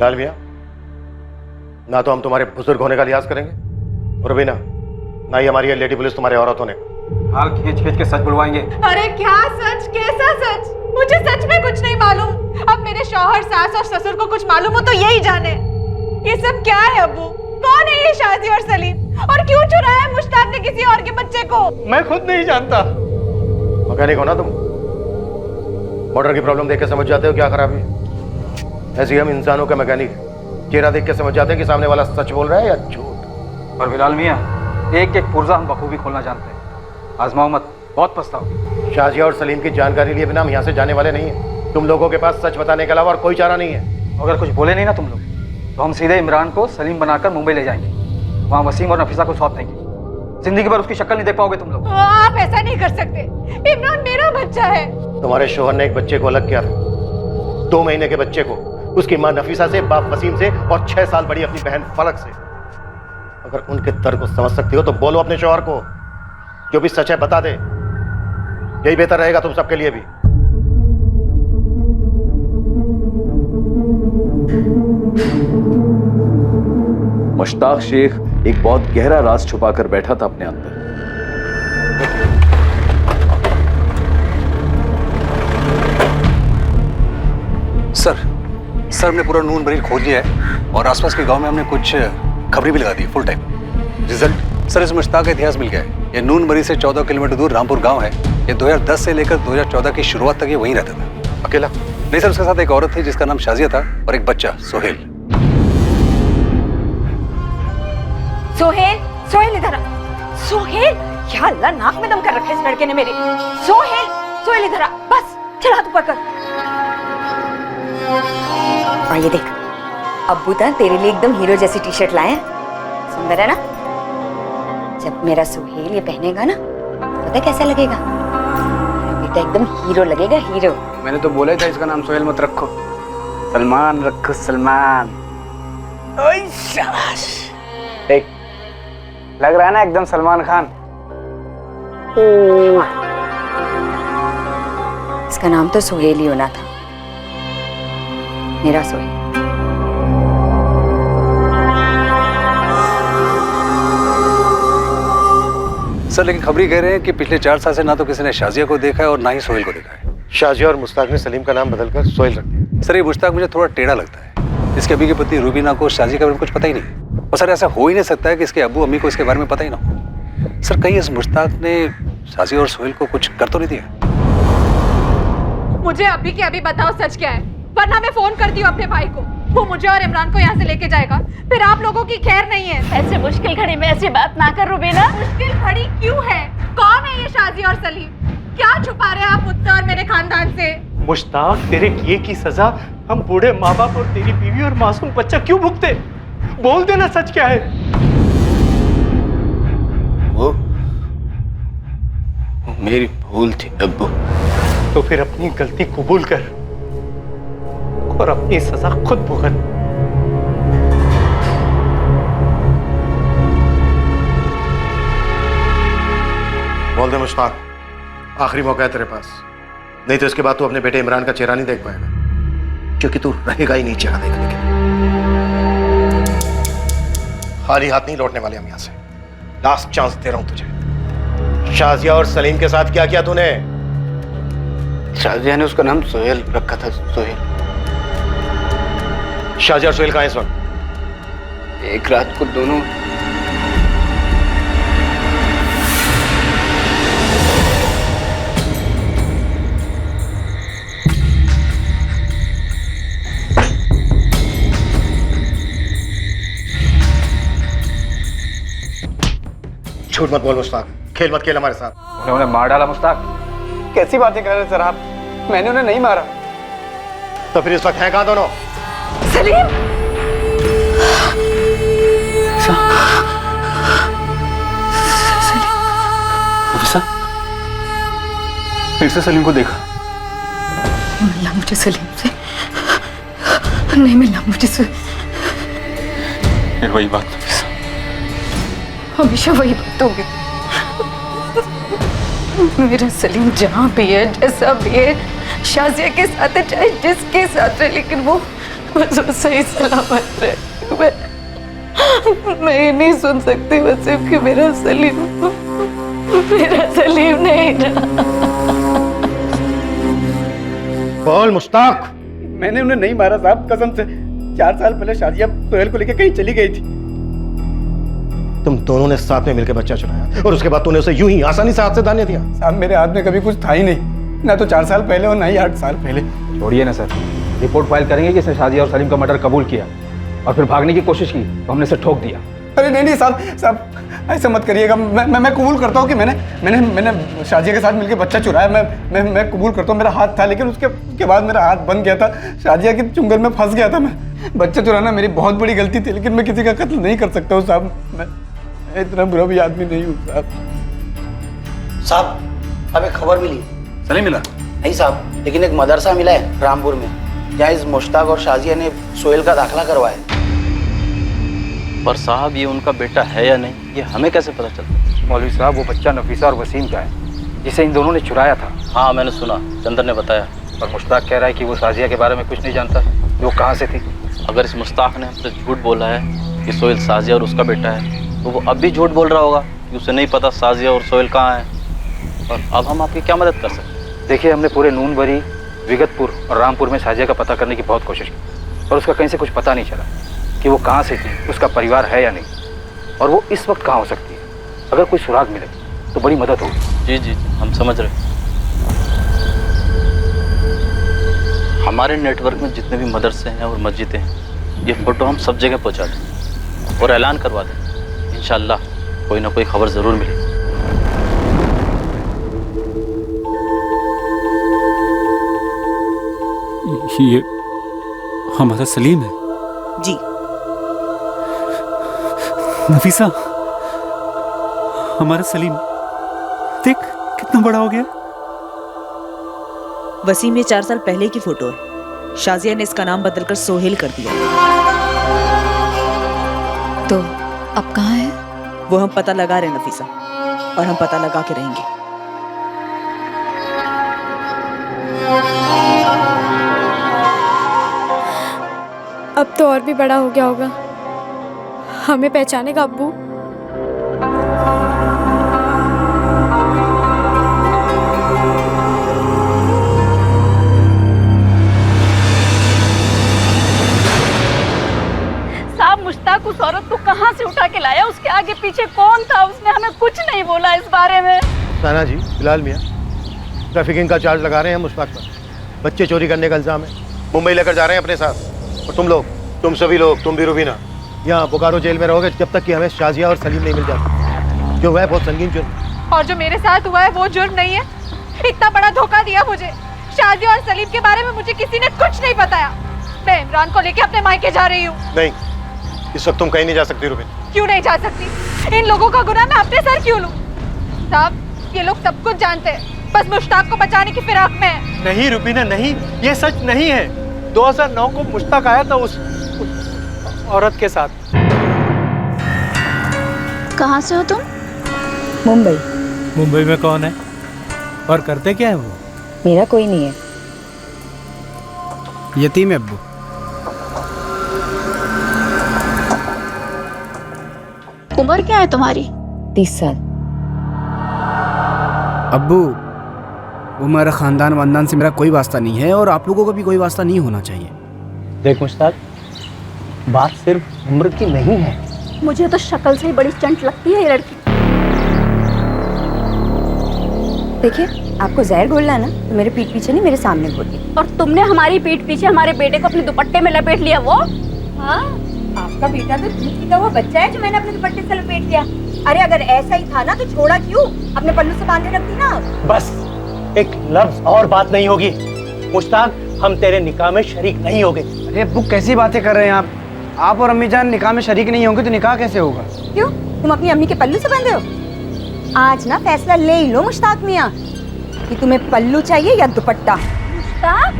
लाल भैया, ना तो हम तुम्हारे बुजुर्ग होने का लिहाज करेंगे और भी ना ही हमारी ये लेडी पुलिस तुम्हारे औरत होने का। हाल खींच खींच के सच बुलवाएंगे। अरे क्या सच? कैसा सच? मुझे सच में कुछ नहीं मालूम। अब मेरे शौहर, सास और ससुर को कुछ मालूम हो तो यही जाने। ये सब क्या है अब्बू? कौन है ये शाजिया और सलीम? और क्यों चुराया मुश्ताक ने किसी और के बच्चे को? मैं खुद नहीं जानता। मैकेनिक हो ना तुम? मोटर की प्रॉब्लम देख के समझ जाते हो क्या खराबी है। ऐसे ही हम इंसानों का मैकेनिक चेहरा देख के समझ जाते हैं कि सामने वाला सच बोल रहा है या झूठ। और बिलाल मियाँ, एक एक पुर्जा हम बखूबी खोलना जानते हैं। आजमाओ मत, बहुत पछताओ। शाजिया और सलीम की जानकारी लिए बिना हम यहाँ से जाने वाले नहीं है। तुम लोगों के पास सच बताने के अलावा और कोई चारा नहीं है। अगर कुछ बोले नहीं ना तुम लोग, तो हम सीधे इमरान को सलीम बनाकर मुंबई ले जाएंगे। वहाँ वसीम और नफीसा को सौंप देंगे। जिंदगी भर उसकी शक्ल नहीं देख पाओगे तुम लोग। आप ऐसा नहीं कर सकते। इमरान मेरा बच्चा है। तुम्हारे शोहर ने एक बच्चे को अलग किया था, 2 महीने के बच्चे को, उसकी माँ नफीसा से, बाप वसीम से और 6 साल बड़ी अपनी बहन फलक से। अगर उनके दर्द को समझ सकती हो तो बोलो अपने शोहर को, जो भी सच है बता दे। यही बेहतर रहेगा तुम सबके लिए भी। मुश्ताक शेख एक बहुत गहरा राज छुपाकर बैठा था अपने अंदर। सर हमने पूरा नून बरीर खोज लिया है और आसपास के गांव में हमने कुछ खबरें भी लगा दी फुल टाइम। रिजल्ट सर, इस मुश्ताक का इतिहास मिल गया है। ये नून बरी से 14 किलोमीटर दूर रामपुर गांव है। ये 2010 से लेकर 2014 की शुरुआत तक ये वहीं रहता था। अकेला? नहीं सर, उसके साथ एक औरत थी जिसका नाम शाजिया था और एक बच्चा सोहेल। सोहेल, सोहेल इधर आ। सोहेल, क्या अल्लाह नाक में दम कर रखा है इस लड़के ने मेरे। सोहेल, सोहेल इधर आ, बस चल हाथ ऊपर कर। और ये देख, अब्बू तो तेरे लिए एकदम हीरो जैसी टी शर्ट लाए हैं, सुंदर है ना? जब मेरा सोहेल ये पहनेगा ना, पता कैसा लगेगा? बेटा एकदम हीरो लगेगा, हीरो। मैंने तो बोला था इसका नाम सोहेल मत रखो, सलमान रखो, सलमान। ओए शाबाश, देख लग रहा है ना एकदम सलमान खान। इसका नाम तो सोहेल ही होना था, मेरा सोहेल। सर लेकिन खबरी कह रहे हैं कि पिछले 4 साल से ना तो किसी ने शाजिया को देखा है और ना ही सोहेल को देखा है। शाजिया और मुश्ताक ने सलीम का नाम बदलकर सोहेल रख दिया। सर ये मुश्ताक मुझे थोड़ा टेढ़ा लगता है। इसके अभी की पत्नी रूबीना को शाजिया के बारे में कुछ पता ही नहीं। और सर ऐसा हो ही नहीं सकता है कि इसके अब्बू अम्मी को इसके बारे में पता ही ना हो। सर कहीं इस मुश्ताक ने शाजिया और सोहेल को कुछ कर तो नहीं दिया? मुझे अभी के अभी बताओ सच क्या है, वरना मैं फोन करती हूँ अपने भाई को। वो मुझे और इमरान को यहाँ से लेके जाएगा, फिर आप लोगों की खैर नहीं है। ऐसे मुश्किल घड़ी में ऐसी बात ना कर रूबीना। मुश्किल घड़ी क्यों है? कौन है ये शाजिया और सलीम? क्या छुपा रहे हैं आप मुझसे और मेरे खानदान से? मुश्ताक, तेरे किए की सजा हम बूढ़े माँ बाप और तेरी बीवी और मासूम बच्चा क्यों भुगते? बोल देना सच क्या है। वो मेरी भूल थी अब्बू। तो फिर अपनी गलती कबूल कर और अपनी सजा खुद भुगत। बोल दे मुश्ताक, आखिरी मौका है तेरे पास, नहीं तो इसके बाद तू अपने बेटे इमरान का चेहरा नहीं देख पाएगा, क्योंकि तू रहेगा ही नहीं चेहरा देखने के लिए। खाली हाथ नहीं लौटने वाले हम यहां से। लास्ट चांस दे रहा हूं तुझे। शाजिया और सलीम के साथ क्या किया तूने? शाजिया ने उसका नाम सोहेल रखा था, सोहेल। शाजिया और सोहेल कहां हैं इस वक्त? एक रात को दोनों झूठ मत बोल मुश्ताक, खेल मत खेल हमारे साथ। उन्हें मार डाला मुश्ताक? कैसी बातें कर रहे हैं सर आप? मैंने उन्हें नहीं मारा। तो फिर इस वक्त हैं कहां दोनों? सलीम, फिर से सलीम को देखा? मिलना मुझे सलीम से नहीं, मिलना मुझे से। फिर वही बात, हमेशा वही बात होगी। मेरा सलीम जहाँ भी है, जैसा भी है, शाजिया के साथ है, चाहे जिसके साथ है, लेकिन वो सही सलामत रहे। मैं ये नहीं सुन सकती बस कि मेरा सलीम नहीं रहा। बोल मुश्ताक। मैंने उन्हें नहीं मारा साहब, कसम से। 4 साल पहले शाजिया सोहेल को लेकर कहीं चली गई थी। तुम दोनों ने साथ में मिलकर बच्चा चुराया और उसके बाद तूने उसे यूं ही आसानी से हाथ से दाने दिया? साहब मेरे हाथ में कभी कुछ था ही नहीं, ना तो 4 साल पहले और ना ही 8 साल पहले। छोड़िए ना सर, रिपोर्ट फाइल करेंगे कि इसने शाजिया और सलीम का मर्डर कबूल किया और फिर भागने की कोशिश की तो हमने इसे ठोक दिया। अरे नहीं साहब ऐसा मत करिएगा। मैं कबूल करता हूँ कि मैंने शाजिया के साथ मिलकर बच्चा चुराया। मैं कबूल करता हूँ, मेरा हाथ था, लेकिन उसके बाद मेरा हाथ बन गया था। शाजिया के चुंगल में फंस गया था मैं। बच्चा चुराना मेरी बहुत बड़ी गलती थी, लेकिन मैं किसी का कत्ल नहीं कर सकता हूँ साहब। मैं इतना बुरा भी आदमी नहीं हूँ साहब। हमें खबर मिली। सलीम मिला? नहीं साहब, लेकिन एक मदरसा मिला है रामपुर में, जहाँ इस मुश्ताक और शाजिया ने सोहेल का दाखिला करवाया। पर साहब ये उनका बेटा है या नहीं, ये हमें कैसे पता चलता? मौलवी साहब, वो बच्चा नफीसा और वसीम का है, जिसे इन दोनों ने चुराया था। हाँ मैंने सुना, चंदर ने बताया। और मुश्ताक कह रहा है कि वो शाजिया के बारे में कुछ नहीं जानता, वो कहाँ से थी। अगर इस मुश्ताक ने हमसे झूठ बोला है कि सोहेल शाजिया और उसका बेटा है, तो वो अब भी झूठ बोल रहा होगा कि उसे नहीं पता शाजिया और सोहेल कहाँ है। और अब हम आपकी क्या मदद कर सकते हैं? देखिए, हमने पूरे नूनबरी, विगतपुर और रामपुर में शाजिया का पता करने की बहुत कोशिश की, पर उसका कहीं से कुछ पता नहीं चला कि वो कहाँ से थी, उसका परिवार है या नहीं, और वो इस वक्त कहाँ हो सकती है। अगर कोई सुराग मिले तो बड़ी मदद होगी। जी जी हम समझ रहे हैं। हमारे नेटवर्क में जितने भी मदरसे हैं और मस्जिदें हैं, ये फ़ोटो हम सब जगह पहुँचा दें और ऐलान करवा दें। इंशाअल्लाह कोई ना कोई खबर ज़रूर मिलेगी। ये हमारा सलीम है। जी। नफीसा, हमारा सलीम देख कितना बड़ा हो गया। वसीम ये 4 साल पहले की फोटो है। शाजिया ने इसका नाम बदलकर सोहेल कर दिया। तो अब कहाँ है? वो हम पता लगा रहे हैं नफीसा, और हम पता लगा के रहेंगे। अब तो और भी बड़ा हो गया होगा, हमें पहचानेगा अब्बू। मुश्ताक उस औरत को कहाँ से उठा के लाया? उसके आगे पीछे कौन था? उसने हमें कुछ नहीं बोला इस बारे में। साना जी, बिलाल मियाँ ट्रैफिकिंग का चार्ज लगा रहे हैं मुश्ताक पर। बच्चे चोरी करने का इल्जाम है। मुंबई लेकर जा रहे हैं अपने साथ। और तुम लोग, तुम सभी लोग, तुम भी रुबीना, यहाँ बोकारो जेल में रहोगे जब तक कि हमें शाजिया और सलीम नहीं मिल जाते। जो हुआ है बहुत संगीन जुर्म। और जो मेरे साथ हुआ है वो जुर्म नहीं है। इतना बड़ा धोखा दिया मुझे। शाजिया और सलीम के बारे में मुझे किसी ने कुछ नहीं बताया। मैं इमरान को लेके अपने मायके जा रही हूँ। नहीं, इस वक्त तुम कहीं नहीं जा सकती रुबीन। क्यों नहीं जा सकती? इन लोगों का गुनाह मैं अपने सर क्यों लूं? साहब, ये लोग सब कुछ जानते हैं, बस मुश्ताक को बचाने की फिराक में है। नहीं रुबीना, नहीं, ये सच नहीं है। 2009 को मुश्ताक आया था उस औरत के साथ। कहाँ से हो तुम? मुंबई। मुंबई में कौन है और करते क्या है वो? मेरा कोई नहीं है। यतीम है अब्बू। उम्र क्या है तुम्हारी? 30 साल। अब्बू, वो मेरा खानदान वानदान से मेरा कोई वास्ता नहीं है, और आप लोगों का भी कोई वास्ता नहीं होना चाहिए। देख मुश्ताक, बात सिर्फ उम्र की नहीं है। मुझे तो शक्ल से ही बड़ी चंट लगती है ये लड़की। देखिए, आपको जहर घोलना है ना, तो मेरे पीठ पीछे नहीं, मेरे सामने घोलिए। और तुमने हमारी पीठ पीछे हमारे बेटे को अपने दुपट्टे में लपेट लिया। वो हाँ, आपका बेटा तो दूध पीता हुआ बच्चा है जो मैंने अपने दुपट्टे से लपेट लिया। अरे अगर ऐसा ही था ना तो छोड़ा क्यों? अपने पल्लू से बांधे रखती ना। बस एक लफ्ज और बात नहीं होगी। मुश्ताक, हम तेरे निकाह में शरीक नहीं होंगे। अरे अब्बू, कैसी बातें कर रहे हैं आप? आप और अम्मी जान निकाह में शरीक नहीं होंगे तो निकाह कैसे होगा? क्यों, तुम अपनी अम्मी के पल्लू से बंधे हो? आज ना फैसला ले ही लो मुश्ताक मियाँ कि तुम्हें पल्लू चाहिए या दुपट्टा। मुश्ताक,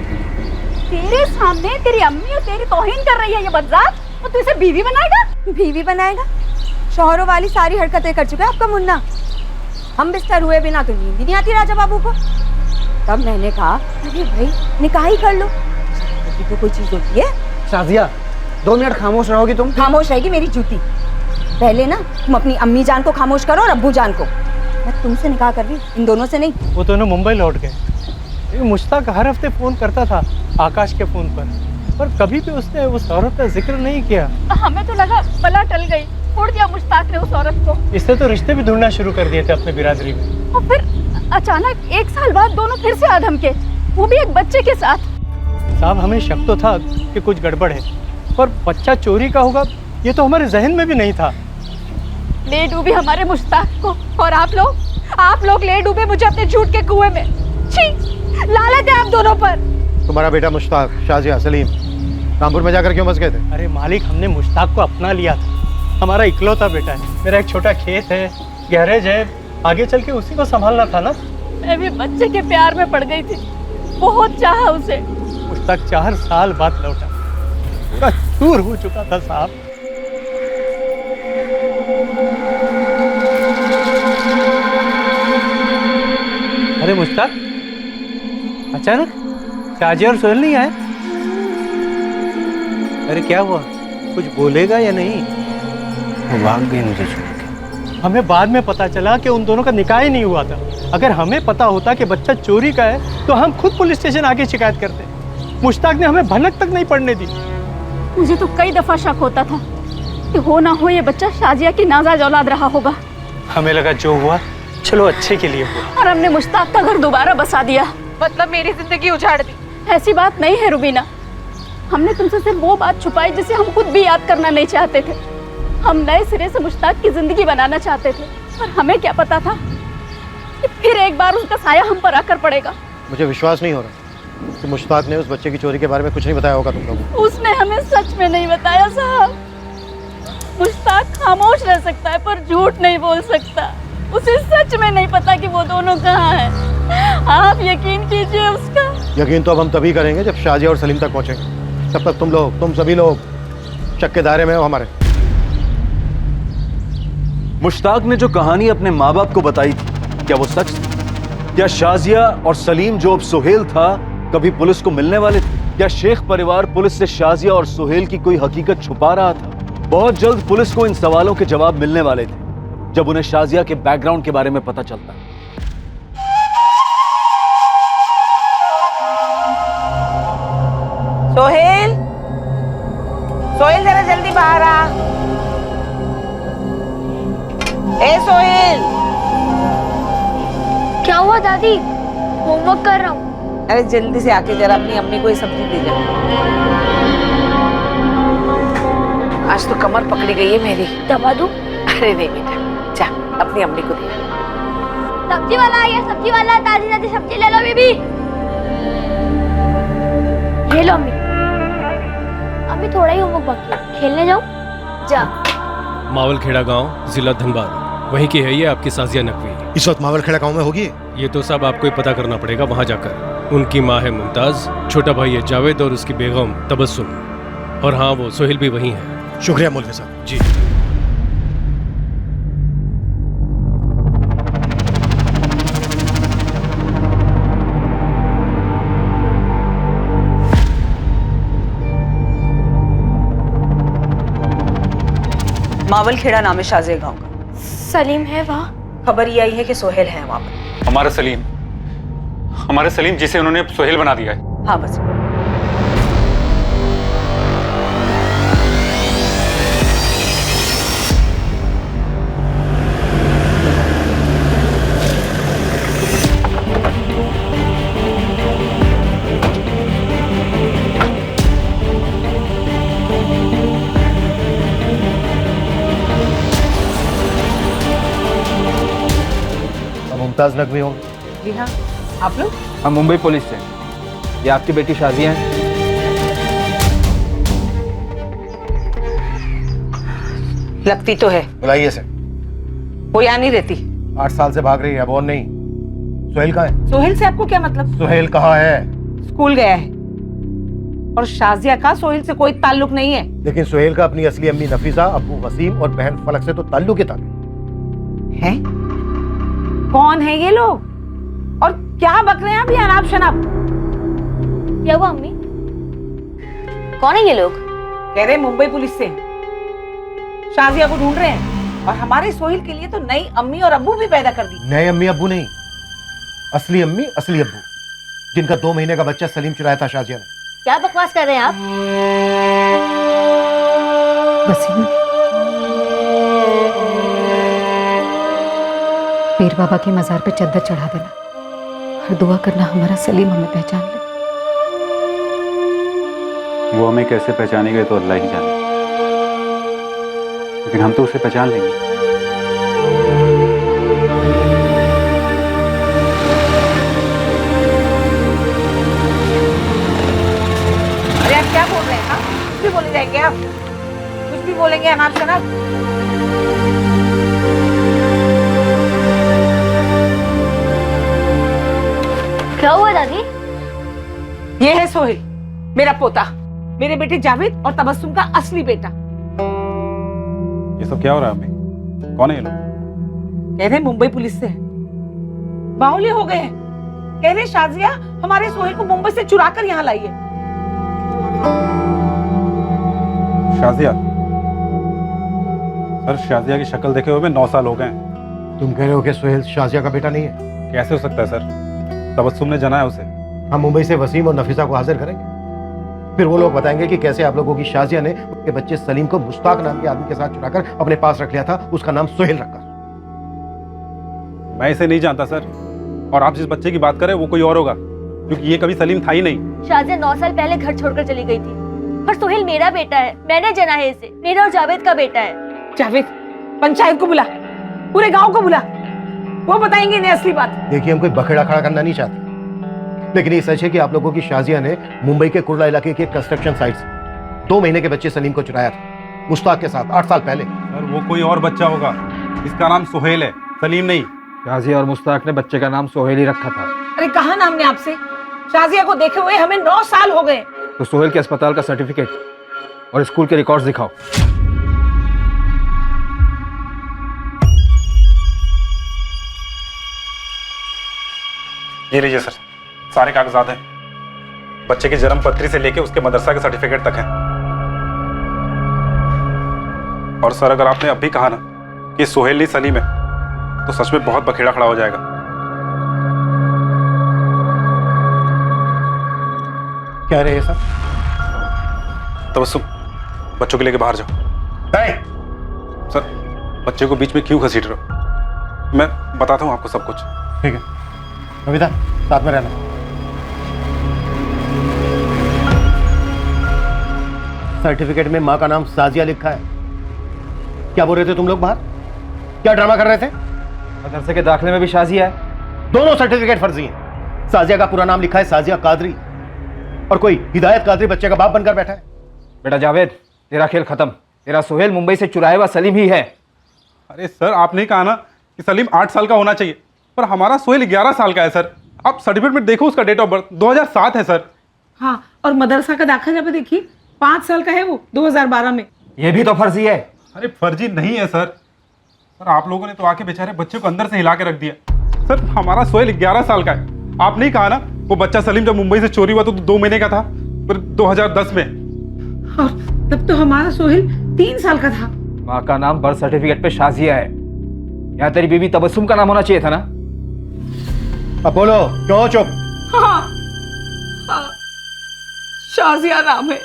तेरे सामने तेरी अम्मी और तेरी तौहीन कर रही है ये बदजात, और तू इसे बीवी बनाएगा? बीवी बनाएगा? शौहरों वाली सारी हरकतें कर चुका है आपका मुन्ना। हम बिस्तर हुए बिना तो नींद ही नहीं आती राजा बाबू को। तब मैंने कहा, अरे भाई निकाह ही कर लो, तो कोई चीज होती है। शाजिया, 2 मिनट खामोश रहोगी तुम? खामोश रहेगी मेरी जूती। पहले ना तुम अपनी अम्मी जान को खामोश करो और अब्बू जान को। मैं तुमसे निकाह कर रही, इन दोनों से नहीं। वो दोनों मुंबई लौट गए। मुश्ताक हर हफ्ते फोन करता था आकाश के फोन पर कभी भी उसने उस औरत का जिक्र नहीं किया। हमें तो लगा बला टल गई, छोड़ दिया मुश्ताक ने उस औरत को। इससे तो रिश्ते भी ढूंढना शुरू कर दिए थे अपने बिरादरी में। और फिर अचानक 1 साल बाद दोनों फिर से आधम के, वो भी एक बच्चे के साथ। साहब, हमें शक तो था कि कुछ गड़बड़ है, पर बच्चा चोरी का होगा ये तो हमारे जहन में भी नहीं था। ले डूबी हमारे मुश्ताक को, और आप लोग ले डूबे मुझे अपने झूठ के कुएं में। छी, लालत है आप दोनों पर। तुम्हारा बेटा मुश्ताक, शाजिया, सलीम रामपुर में जाकर क्यों बस गए थे? अरे मालिक, हमने मुश्ताक को अपना लिया था। हमारा इकलौता बेटा है। मेरा एक छोटा खेत है, गैरेज है, आगे चल के उसी को संभालना था ना। मैं भी बच्चे के प्यार में पड़ गई थी, बहुत चाहा उसे। मुश्ताक 4 साल बाद लौटा, पूरा चूर हो चुका था साहब। अरे मुश्ताक, अचानक शाजिया और सोहेल नहीं आए? अरे क्या हुआ, कुछ बोलेगा या नहीं? वो भाग गए मुझे छोड़ के। हमें बाद में पता चला कि उन दोनों का निकाह ही नहीं हुआ था। अगर हमें पता होता कि बच्चा चोरी का है तो हम खुद पुलिस स्टेशन आके शिकायत करते। मुश्ताक ने हमें भनक तक नहीं पड़ने दी। मुझे तो कई दफा शक होता था कि हो ना हो ये बच्चा शाजिया की नाजायज औलाद रहा होगा। हमें लगा जो हुआ चलो अच्छे के लिए हुआ, और हमने मुश्ताक का घर दोबारा बसा दिया। मतलब मेरी जिंदगी उजाड़ दी। ऐसी बात नहीं है रुबीना, हमने तुमसे सिर्फ वो बात छुपाई जिसे हम खुद भी याद करना नहीं चाहते थे। हम नए सिरे से मुश्ताक की जिंदगी बनाना चाहते थे, पर हमें क्या पता था कि फिर एक बार उसका साया हम पर आकर पड़ेगा। मुझे विश्वास नहीं हो रहा, कि मुश्ताक ने उस बच्चे की चोरी के बारे में कुछ नहीं बताया होगा तुम लोगों को? उसने हमें सच में नहीं बताया साहब। मुश्ताक खामोश रह सकता है पर झूठ नहीं बोल सकता। उसे सच में नहीं पता कि वो दोनों कहाँ हैं। आप यकीन कीजिए उसका। यकीन तो अब हम तभी करेंगे जब शाजिया और सलीम तक पहुंचेंगे। तब तक तुम सभी लोग शक के दायरे में हो हमारे। मुश्ताक ने जो कहानी अपने माँ बाप को बताई थी, क्या वो सच थी? क्या शाजिया और सलीम जो अब सुहेल था कभी पुलिस को मिलने वाले थे? क्या शेख परिवार पुलिस से शाजिया और सुहेल की कोई हकीकत छुपा रहा था? बहुत जल्द पुलिस को इन सवालों के जवाब मिलने वाले थे जब उन्हें शाजिया के बैकग्राउंड के बारे में पता चलता। सोहेल, सोहेल जरा जल्दी बाहर आ। ए सोहेल। क्या हुआ दादी? होमवर्क कर रहा हूँ। अरे जल्दी से आके जरा अपनी अम्मी को ये सब्जी दे जा। आज तो कमर पकड़ी गई है मेरी। दबा दूँ? अरे नहीं बेटा, जा अपनी अम्मी को दे। सब्जी वाला आ गया, सब्जी वाला। ताजी ताजी सब्जी ले लो बेबी। ये लो अम्मी। अम्मी थोड़ा ही होमवर्क बाकी है, खेलने जाऊँ? जा। मावलखेड़ा गांव, जिला धनबाद, वहीं की है ये आपकी साजिया नकवी। इस वक्त मावलखेड़ा गांव में होगी? ये तो सब आपको ही पता करना पड़ेगा वहां जाकर। उनकी माँ है मुमताज, छोटा भाई है जावेद और उसकी बेगम तबस्सुम। और हाँ, वो सोहेल भी वहीं है। शुक्रिया मौलवी साहब। जी। मावलखेड़ा नाम है शाजिया गांव का। सलीम है वहाँ? खबर ये आई है कि सोहेल है वहाँ पर। हमारा सलीम जिसे उन्होंने सोहेल बना दिया है। हाँ बस। मुमताज नकवी हो? जी हाँ। आप लोग? हम मुंबई पुलिस से। ये आपकी बेटी शाजिया है? लगती तो है। बुलाइए से। वो यहाँ नहीं रहती। 8 साल से भाग रही है, अब और नहीं। सोहेल कहाँ है? सोहेल से आपको क्या मतलब? सोहेल कहाँ है? स्कूल गया है। और शाजिया का सोहेल से कोई ताल्लुक नहीं है। लेकिन सोहेल का अपनी असली अम्मी नफीसा, अब्बू वसीम और बहन फलक से तो ताल्लुक ही है। कौन है ये लोग और क्या बक रहे हैं अभी अनाप शनाप? क्या हुआ अम्मी? कौन है ये लोग? कह रहे मुंबई पुलिस से शाजिया को ढूंढ रहे हैं और हमारे सोहेल के लिए तो नई अम्मी और अब्बू भी पैदा कर दी। नए अम्मी अब्बू नहीं, असली अम्मी असली अब्बू, जिनका 2 महीने का बच्चा सलीम चुराया था शाजिया ने। क्या बकवास कर रहे हैं आप? वसीम, पीर बाबा के मजार पे चद्दर चढ़ा देना और दुआ करना हमारा सलीम हमें पहचान ले। वो हमें कैसे पहचानेगा तो अल्लाह ही जाने, लेकिन हम तो उसे पहचान लेंगे। अरे आप क्या बोल रहे हैं? कुछ भी बोले जाएंगे आप? कुछ भी बोलेंगे अनाप शनाप? क्या हुआ दादी? ये है सोहेल, मेरा पोता, मेरे बेटे जावेद और तबस्सुम का असली बेटा। ये सब क्या हो रहा है अम्मी? कौन है ये लोग? कह रहे मुंबई पुलिस से हैं। बाहुल्य हो गए हैं। कह रहे शाजिया हमारे सोहेल को मुंबई से चुरा कर यहाँ लाई है। शाजिया? सर, शाजिया की शक्ल देखे हुए 9 साल हो गए हैं। तुम कह रहे हो कि सोहेल शाजिया का बेटा नहीं है? कैसे हो सकता है सर? तबस्सुम ने जना है उसे। हम मुंबई से वसीम और नफीसा को हाजिर करेंगे, फिर वो लोग बताएंगे कि कैसे आप लोगों की शाजिया ने उनके बच्चे सलीम को मुश्ताक नाम के आदमी के साथ चुराकर अपने पास रख लिया था, उसका नाम सोहेल रखकर। मैं इसे नहीं जानता सर, और आप जिस बच्चे की बात करें वो कोई और होगा, क्योंकि ये कभी सलीम था ही नहीं। शाजिया 9 साल पहले घर छोड़कर चली गई थी, पर सोहेल मेरा बेटा है, मैंने जना है इसे, मेरा और जावेद का बेटा है। जावेद, पंचायत को बुला, पूरे गांव को बुला, वो बताएंगे इन्हें असली बात। देखिए, हम कोई बखेड़ा खड़ा करना नहीं चाहते, लेकिन ये सच है कि आप लोगों की शाजिया ने मुंबई के कुर्ला इलाके के कंस्ट्रक्शन साइट से 2 महीने के बच्चे सलीम को चुराया था, मुश्ताक के साथ 8 साल पहले। सर वो कोई और बच्चा होगा, इसका नाम सुहेल है, सलीम नहीं। शाजिया और मुश्ताक ने बच्चे का नाम सोहेल ही रखा था। अरे कहा ना हमने आपसे, शाजिया को देखे हुए हमें 9 साल हो गए। तो सोहेल के अस्पताल का सर्टिफिकेट और स्कूल के रिकॉर्ड्स दिखाओ। ये लीजिए सर, सारे कागजात हैं। बच्चे की जन्म पत्री से लेके उसके मदरसा के सर्टिफिकेट तक है। और सर अगर आपने अभी कहा ना कि सोहेल नहीं सलीम है, तो सच में बहुत बखेड़ा खड़ा हो जाएगा। कह रहे हैं सर? तबस्सुम, बच्चों के लेके बाहर जाओ। सर बच्चे को बीच में क्यों घसीट रहे हो? मैं बताता हूँ आपको सब कुछ। ठीक है नविता, साथ में रहना। सर्टिफिकेट में माँ का नाम साजिया लिखा है। क्या बोल रहे थे तुम लोग बाहर? क्या ड्रामा कर रहे थे? मदरसे के दाखिले में भी शाजिया है। दोनों सर्टिफिकेट फर्जी हैं। साजिया का पूरा नाम लिखा है साजिया कादरी, और कोई हिदायत कादरी बच्चे का बाप बनकर बैठा है। बेटा जावेद, तेरा खेल खत्म। तेरा सोहेल मुंबई से चुराया हुआ सलीम ही है। अरे सर आपने कहा ना कि सलीम 8 साल का होना चाहिए, पर हमारा सोहेल 11 साल का है सर। आप सर्टिफिकेट में देखो, उसका डेट ऑफ बर्थ 2007 है सर। हाँ, और मदरसा का दाखिला पे देखिए 5 साल का है वो, 2012 में। ये भी तो फर्जी है। अरे फर्जी नहीं है सर। सर आप लोगों ने तो आके बेचारे बच्चे को अंदर से हिला के रख दिया। सर हमारा सोहेल 11 साल का है। आपने कहा ना वो बच्चा सलीम जब मुंबई से चोरी हुआ तो 2 महीने का था, फिर 2010 में। और तब तो हमारा सोहेल 3 साल का था। माँ का नाम बर्थ सर्टिफिकेट पे शाजिया है। यहाँ तेरी बीवी तबस्सुम का नाम होना चाहिए था ना। अब बोलो, क्यों चुप? हाँ, हाँ, शाजिया नाम है,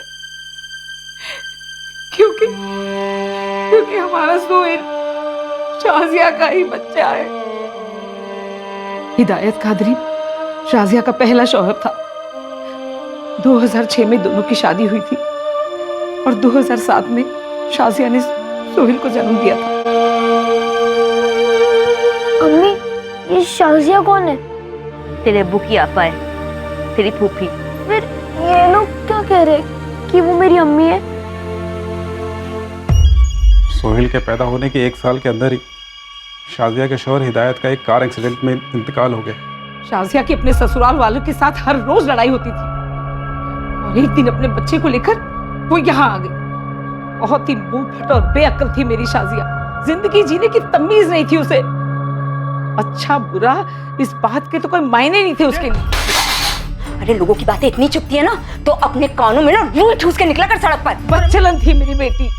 क्योंकि हमारा सोहेल शाजिया का ही बच्चा है। हिदायत कादरी शाजिया का पहला शौहर था। 2006 में दोनों की शादी हुई थी और 2007 में शाजिया ने सोहेल को जन्म दिया था। अम्मी, ये शाजिया कौन है? तेरे अब्बू की आपा है, तेरी फूफी। फिर ये लोग क्या कह रहे कि वो मेरी अम्मी है? सोहेल के पैदा होने के 1 साल के अंदर ही शाजिया के शौहर हिदायत का एक कार एक्सीडेंट में इंतकाल हो गया। शाजिया की अपने ससुराल वालों के साथ हर रोज लड़ाई होती थी, और एक दिन अपने बच्चे को लेकर वो यहाँ आ गई। बहुत ही मुंहफट और बेअक्ल थी मेरी शाजिया। जिंदगी जीने की तमीज नहीं थी उसे। अच्छा बुरा इस बात के तो कोई मायने नहीं थे उसके लिए। अरे लोगों की बातें इतनी चुपती है ना, तो अपने कानों में ना रूई ठूस के निकला कर सड़क पर। बच्चलन थी मेरी बेटी,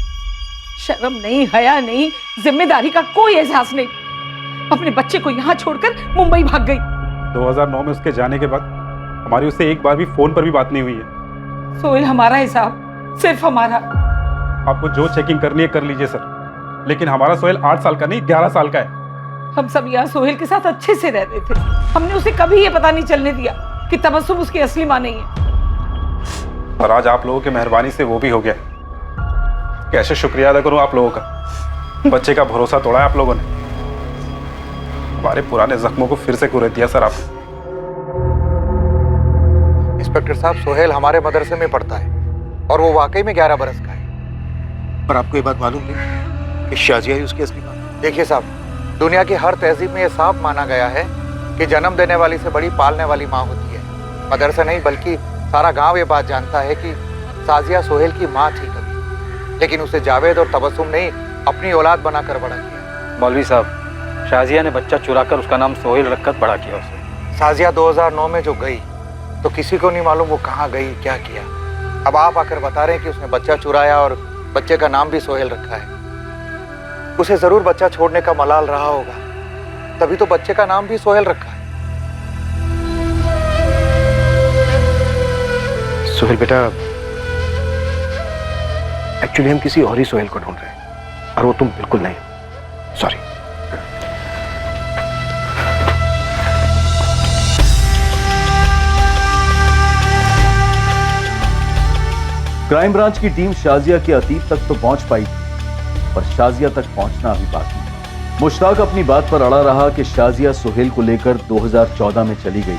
शर्म नहीं, हया नहीं, जिम्मेदारी का कोई एहसास नहीं। अपने बच्चे को यहाँ छोड़कर मुंबई भाग गई। 2009 में उसके जाने के बाद हमारी उससे एक बार भी फोन पर भी बात नहीं हुई है। सोहेल हमारा हिसाब, सिर्फ हमारा। आपको जो चेकिंग करनी है कर लीजिए सर, लेकिन हमारा सोहेल 8 साल का नहीं 11 साल का है। हम सब यहाँ सोहेल के साथ अच्छे से रहते थे। हमने उसे कभी ये पता नहीं चलने दिया कि तबस्सुम उसकी असली माँ नहीं है। और आज आप लोगों की मेहरबानी से वो भी हो गया। कैसे शुक्रिया अदा करूं आप लोगों का। बच्चे का भरोसा तोड़ा है आप लोगों ने। हमारे पुराने जख्मों को फिर से कुरेद दिया सर आपने। इंस्पेक्टर साहब, सोहेल हमारे मदरसे में पढ़ता है और वो वाकई में 11 बरस का है। पर आपको ये बात मालूम नहीं कि शाजिया ही उसकी असली माँ? देखिए साहब, दुनिया की हर तहजीब में ये साफ माना गया है कि जन्म देने वाली से बड़ी पालने वाली माँ होती है। मदरसा नहीं बल्कि सारा गांव ये बात जानता है कि साजिया सोहेल की माँ थी कभी, लेकिन उसे जावेद और तबस्सुम ने अपनी औलाद बनाकर बड़ा किया। मौलवी साहब, शाजिया ने बच्चा चुराकर उसका नाम सोहेल रखकर बड़ा किया उसे। साजिया 2009 में जो गई तो किसी को नहीं मालूम वो कहाँ गई, क्या किया। अब आप आकर बता रहे हैं कि उसने बच्चा चुराया और बच्चे का नाम भी सोहेल रखा है। उसे जरूर बच्चा छोड़ने का मलाल रहा होगा, तभी तो बच्चे का नाम भी सोहेल रखा है। सोहेल बेटा, एक्चुअली हम किसी और ही सोहेल को ढूंढ रहे हैं और वो तुम बिल्कुल नहीं। सॉरी। क्राइम ब्रांच की टीम शाजिया के अतीत तक तो पहुंच पाई थी, पर शाजिया तक पहुंचना अभी बाकी है। मुश्ताक अपनी बात पर अड़ा रहा कि शाजिया सोहेल को लेकर 2014 में चली गई।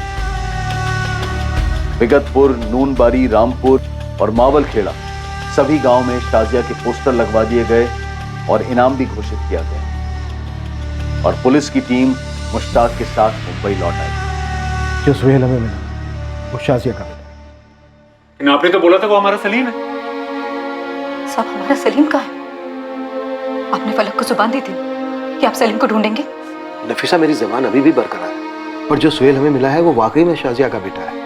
विगतपुर, नूनबारी, रामपुर और मावलखेड़ा सभी गांव में शाजिया के पोस्टर लगवा दिए गए और इनाम भी घोषित किया गया और पुलिस की टीम मुश्ताक के साथ मुंबई लौट आई। जो सुहेल हमें मिला वो शाजिया का बेटा। आपने तो बोला था वो हमारा सलीम है। सब हमारा सलीम कहाँ है? आपने फलक को जुबान दी थी कि आप सलीम को ढूंढेंगे। नफीसा, मेरी जबान अभी भी बरकरार है, पर जो सुहेल हमें मिला है वो वाकई में शाजिया का बेटा है।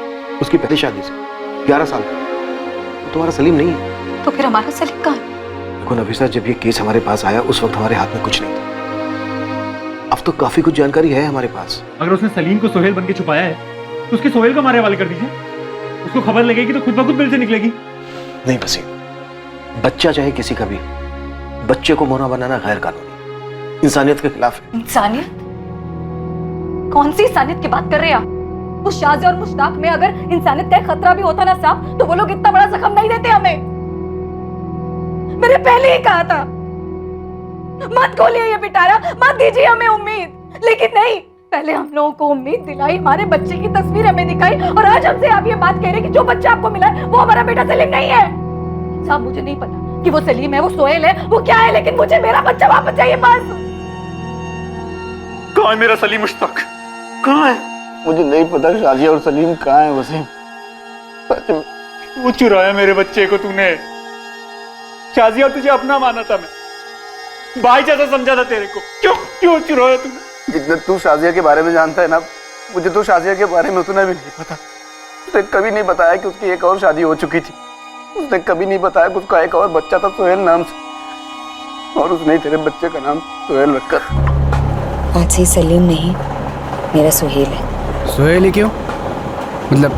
उसकी पहली शादी से 11 साल का। वो तुम्हारा सलीम नहीं है। तो फिर हमारा सलीम कहाँ है? देखो नफीसा, जब ये केस हमारे पास आया उस वक्त हमारे हाथ में कुछ नहीं था। अब तो काफी कुछ जानकारी है हमारे पास। अगर उसने सलीम को सोहेल बन के छुपाया है तो उसके सोहेल को हमारे हवाले कर दीजिए। उसको खबर लगेगी तो खुद ब खुद बिल से निकलेगी। नहीं वसीम, बच्चा चाहे किसी का भी, बच्चे को मोना बनाना गैर कानूनी, इंसानियत के खिलाफ है। इंसानियत? कौन सी इंसानियत की बात कर रहे हैं आप? उस शाजिया और मुश्ताक में अगर इंसानियत का खतरा भी होता ना साहब, तो वो लोग इतना बड़ा जख्म नहीं देते हमें। मैंने पहले ही कहा था मत खोलिए ये पिटारा, मत दीजिए हमें उम्मीद, लेकिन नहीं, पहले हम लोगों को उम्मीद दिलाई, हमारे बच्चे की तस्वीर हमें दिखाई, और आज हमसे आप ये बात कह रहे हैं कि जो बच्चा आपको मिला है वो हमारा बेटा सलीम नहीं है। साहब मुझे नहीं पता कि वो सलीम है, वो सोहेल है, वो क्या है, लेकिन मुझे मेरा बच्चा वापस चाहिए बस। कहाँ है मेरा सलीम मुश्ताक? कहाँ है? मुझे नहीं पता शाजिया और सलीम कहाँ है वसीम। वो चुराया मेरे बच्चे को तूने। शाजिया तुझे अपना माना था, मैं भाई जैसा समझा था तेरे को। क्यों चुराया तूने? जितना तू शाजिया के बारे में जानता है ना, मुझे तो शाजिया के बारे में उतना भी नहीं पता। उसने कभी नहीं बताया कि उसकी एक और शादी हो चुकी थी। उसने कभी नहीं बताया कि उसका एक और बच्चा था सोहेल नाम से, और उसने तेरे बच्चे का नाम सोहेल रखा। आज से सलीम नहीं, मेरा सोहेल है। सोहेल ही क्यों? मतलब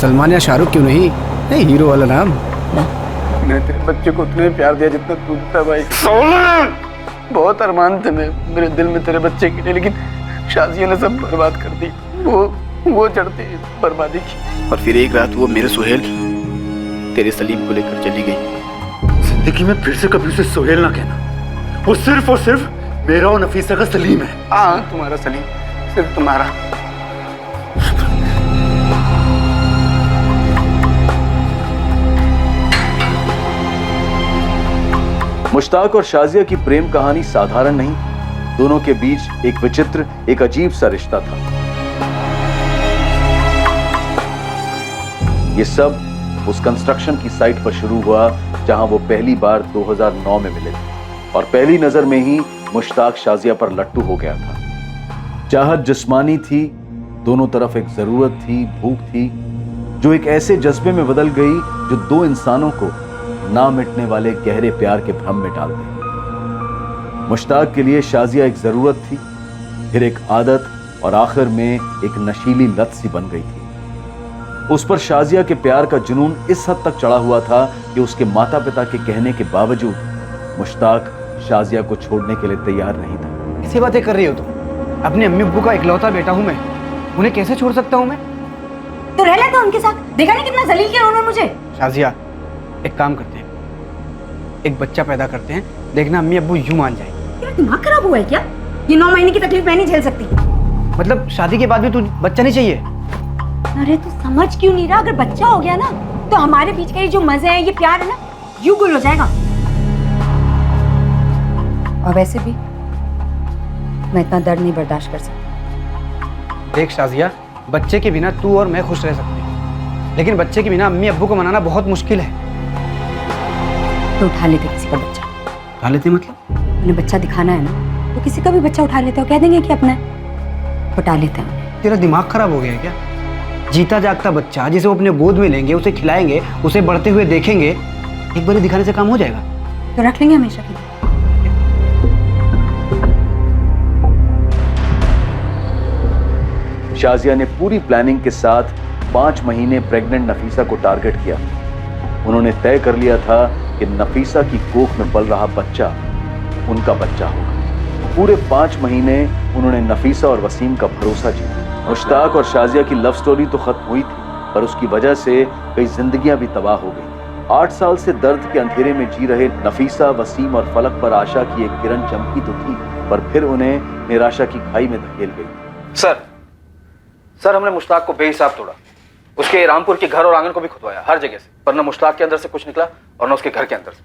सलमान या शाहरुख क्यों नहीं? नहीं, हीरो वाला नाम। मैंने तेरे बच्चे को उतने प्यार दिया जितना तू देता भाई। बहुत अरमान थे मेरे दिल में तेरे बच्चे के लिए, लेकिन शाजिया ने सब बर्बाद कर दी। वो चढ़ते बर्बादी की। और फिर एक रात वो मेरे सोहेल तेरे सलीम को लेकर चली गई। जिंदगी में फिर से कभी उसे सोहेल ना कहना। वो सिर्फ और सिर्फ मेरा और नफीसा का सलीम है। हाँ, तुम्हारा सलीम, सिर्फ तुम्हारा। मुश्ताक और शाजिया की प्रेम कहानी साधारण नहीं, दोनों के बीच एक विचित्र, एक अजीब सा रिश्ता था। ये सब उस कंस्ट्रक्शन की साइट पर शुरू हुआ जहां वो पहली बार 2009 में मिले थे, और पहली नजर में ही मुश्ताक शाजिया पर लट्टू हो गया था। चाहत जिस्मानी थी, दोनों तरफ एक जरूरत थी, भूख थी, जो एक ऐसे जज्बे में बदल गई जो दो इंसानों को ना मिटने वाले गहरे प्यार के भ्रम में डाल दे। मुश्ताक के लिए शाजिया एक जरूरत थी, फिर एक आदत, और आखिर में एक नशीली लत सी बन गई थी। उस पर शाजिया के प्यार का जुनून इस हद तक चढ़ा हुआ था कि उसके माता पिता के कहने के बावजूद मुश्ताक शाजिया को छोड़ने के लिए तैयार नहीं था। कैसी बातें कर रही हो तुम? अपने अम्मी अब्बू का इकलौता बेटा हूं मैं, उन्हें कैसे छोड़ सकता हूं मैं? तो रह लेता उनके साथ, देखा नहीं कितना जलील किया उन्होंने मुझे। शाजिया, एक काम करते हैं, एक बच्चा पैदा करते हैं, देखना अम्मी अब्बू यूं मान जाएंगे। तेरा दिमाग खराब हुआ है क्या? ये 9 महीने की तकलीफ मैं नहीं झेल सकती। मतलब शादी के बाद भी तू बच्चा नहीं चाहिए? अरे तू समझ क्यों नहीं रहा? अगर बच्चा हो गया ना तो हमारे बीच के ये जो मजे हैं, ये प्यार है ना, यूं गुल हो जाएगा। और वैसे भी मैं इतना दर्द नहीं बर्दाश्त कर सकती। देख शाजिया, बच्चे के बिना तू और मैं खुश रह सकते हैं, लेकिन बच्चे के बिना अम्मी अब्बू को मनाना बहुत मुश्किल है। तो उठा लेते किसी का बच्चा। उठा लेते मतलब? उन्हें बच्चा दिखाना है ना, तो किसी का भी बच्चा उठा लेते हो, कह देंगे कि अपना है, उठा लेते हैं। तेरा दिमाग खराब हो गया है क्या? जीता जागता बच्चा जिसे वो अपने गोद में लेंगे, उसे खिलाएंगे, उसे बढ़ते हुए देखेंगे, एक बार दिखाने से काम हो जाएगा? तो रख लेंगे हमेशा के लिए। शाजिया ने पूरी प्लानिंग के साथ 5 महीने प्रेग्नेंट नफीसा को टारगेट किया। उन्होंने तय कर लिया था कि नफीसा की कोख में पल रहा बच्चा उनका बच्चा होगा। पूरे 5 महीने उन्होंने नफीसा और वसीम का भरोसा जीता। मुश्ताक और शाजिया की लव स्टोरी तो खत्म हुई थी, पर उसकी वजह से कई जिंदगियां भी तबाह हो गई। 8 साल से दर्द के अंधेरे में जी रहे नफीसा, वसीम और फलक पर आशा की एक किरण चमकी तो थी, पर फिर उन्हें निराशा की खाई में धकेल गई। सर, हमने मुश्ताक को बेहिसाब तोड़ा। उसके रामपुर के घर और आंगन को भी खुदवाया, हर जगह से, पर न मुश्ताक के अंदर से कुछ निकला और न उसके घर के अंदर से।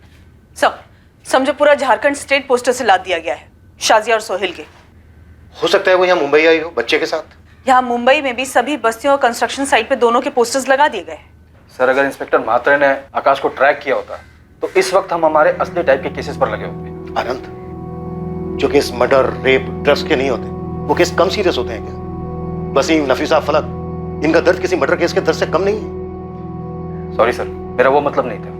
सब समझो पूरा झारखंड स्टेट पोस्टर से लाद दिया गया है शाजिया और सोहेल के। हो सकता है वो यहाँ मुंबई आई हो बच्चे के साथ। यहाँ मुंबई में भी सभी बस्तियों और कंस्ट्रक्शन साइट पे दोनों के पोस्टर्स लगा दिए गए। सर, अगर इंस्पेक्टर म्हात्रे ने आकाश को ट्रैक किया होता तो इस वक्त हम हमारे असली टाइप के केसेस पर लगे होते। आनंद, जो केस मर्डर, रेप, ड्रग्स के नहीं होते, वो केस कम सीरियस होते हैं क्या? वसीम, नफीसा, फलक, इनका दर्द किसी मर्डर केस के दर्द से कम नहीं है। सॉरी सर, मेरा वो मतलब नहीं था।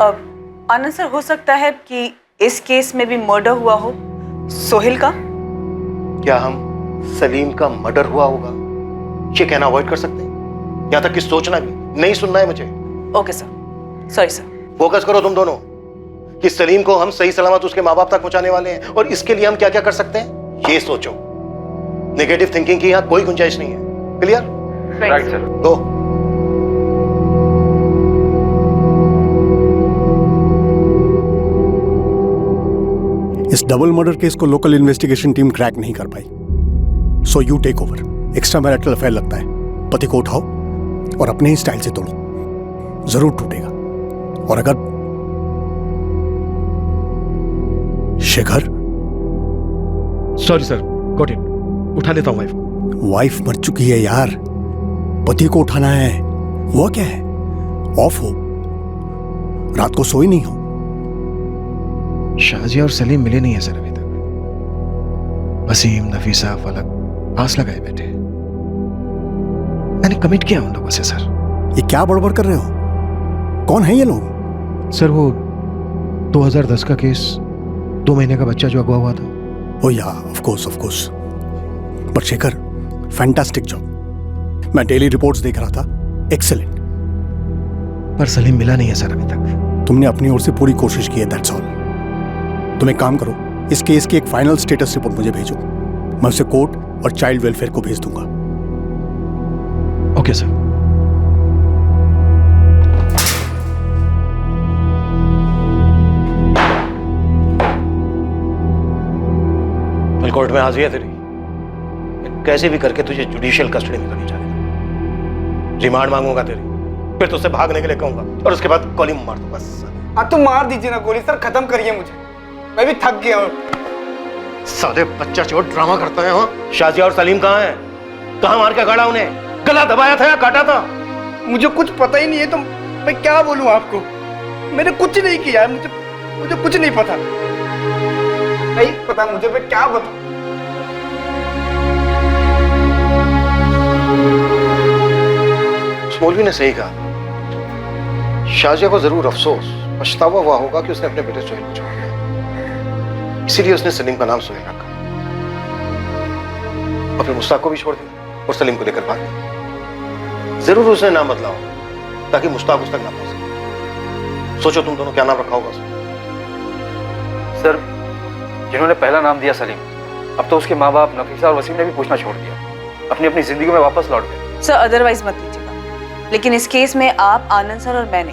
अब आनंद सर, हो सकता है कि इस केस में भी मर्डर हुआ हो सोहेल का। क्या हम सलीम का मर्डर हुआ होगा ये कहना अवॉइड कर सकते हैं? यहाँ तक कि सोचना भी नहीं, सुनना है मुझे। Okay sir, sorry sir. Focus करो तुम दोनों कि सलीम को हम सही सलामत उसके माँ बाप तक पहुंचाने वाले हैं, और इसके लिए हम क्या क्या कर सकते हैं ये सोचो। नेगेटिव थिंकिंग की यहाँ कोई गुंजाइश नहीं है। क्लियर? Right sir. गो। इस डबल मर्डर केस को लोकल इन्वेस्टिगेशन टीम क्रैक नहीं कर पाई, so you take over. Extra marital affair लगता है, पति को उठाओ और अपने ही स्टाइल से तोड़ो, जरूर टूटेगा। और अगर Shekhar, sorry sir, got it, उठा लेता हूँ वाइफ को। वाइफ मर चुकी है यार, पति को उठाना है। वो क्या है, ऑफ हो, रात को सोई नहीं हो। शाजिया और सलीम मिले नहीं है सर अभी तक। वसीम, नफीसा, फलक पास लगाए बैठे। मैंने कमिट किया उन लोगों से सर। ये क्या बड़बड़ कर रहे हो? कौन है ये लोग? सर वो 2010 का केस, 2 महीने का बच्चा जो अगवा हुआ था। ओ या, of course. But Shekhar, fantastic job. मैं डेली रिपोर्ट्स देख रहा था, एक्सेलेंट। पर सलीम मिला नहीं है सर अभी तक। तुमने अपनी ओर से पूरी कोशिश की है, दैट्स ऑल। तुम एक काम करो, इस केस की एक फाइनल स्टेटस रिपोर्ट मुझे भेजो, मैं उसे कोर्ट और चाइल्ड वेलफेयर को भेज दूंगा। Okay sir. कल कोर्ट में हाजिर है तेरी। कैसे भी करके तुझे जुडिशियल कस्टडी में करनी चाहिए। रिमांड मांगूंगा तेरी, फिर तुझसे भागने के लिए कहूंगा और उसके बाद गोली मार दूंगा। हाँ तो मार दीजिए ना गोली सर, खत्म करिए मुझे, मैं भी थक गया हूँ। साले बच्चा चोर ड्रामा करते हैं। हो शाजिया और सलीम कहाँ हैं? कहाँ मार के गाड़ा उन्हें? गला दबाया था या काटा था? मुझे कुछ पता ही नहीं है, तो मैं क्या बोलूं आपको? मैंने कुछ नहीं किया है, मुझे कुछ नहीं पता। नहीं पता मुझे, मैं क्या बताऊं? उस मौलवी ने सही कहा। शाजिया को जरूर अफसोस, पछतावा हुआ होगा कि उसने अपने बेटे सोहेल को छोड़ दिया, इसीलिए उसने सलीम का नाम सोहेल रखा और फिर मुश्ताक को भी छोड़ दिया और सलीम को लेकर भाग गया। जरूर उसने नाम बदला हो ताकि मुश्ताक उस तक ना पहुंच सके। सोचो तुम दोनों क्या नाम रखा होगा सर? जिन्होंने पहला नाम दिया सलीम, अब तो उसके माँ बाप नफीसा और वसीम ने भी पूछना छोड़ दिया, अपनी जिंदगी में वापस लौट गए। सर अदरवाइज मत लीजिएगा, लेकिन इस केस में आप, आनंद सर और मैंने,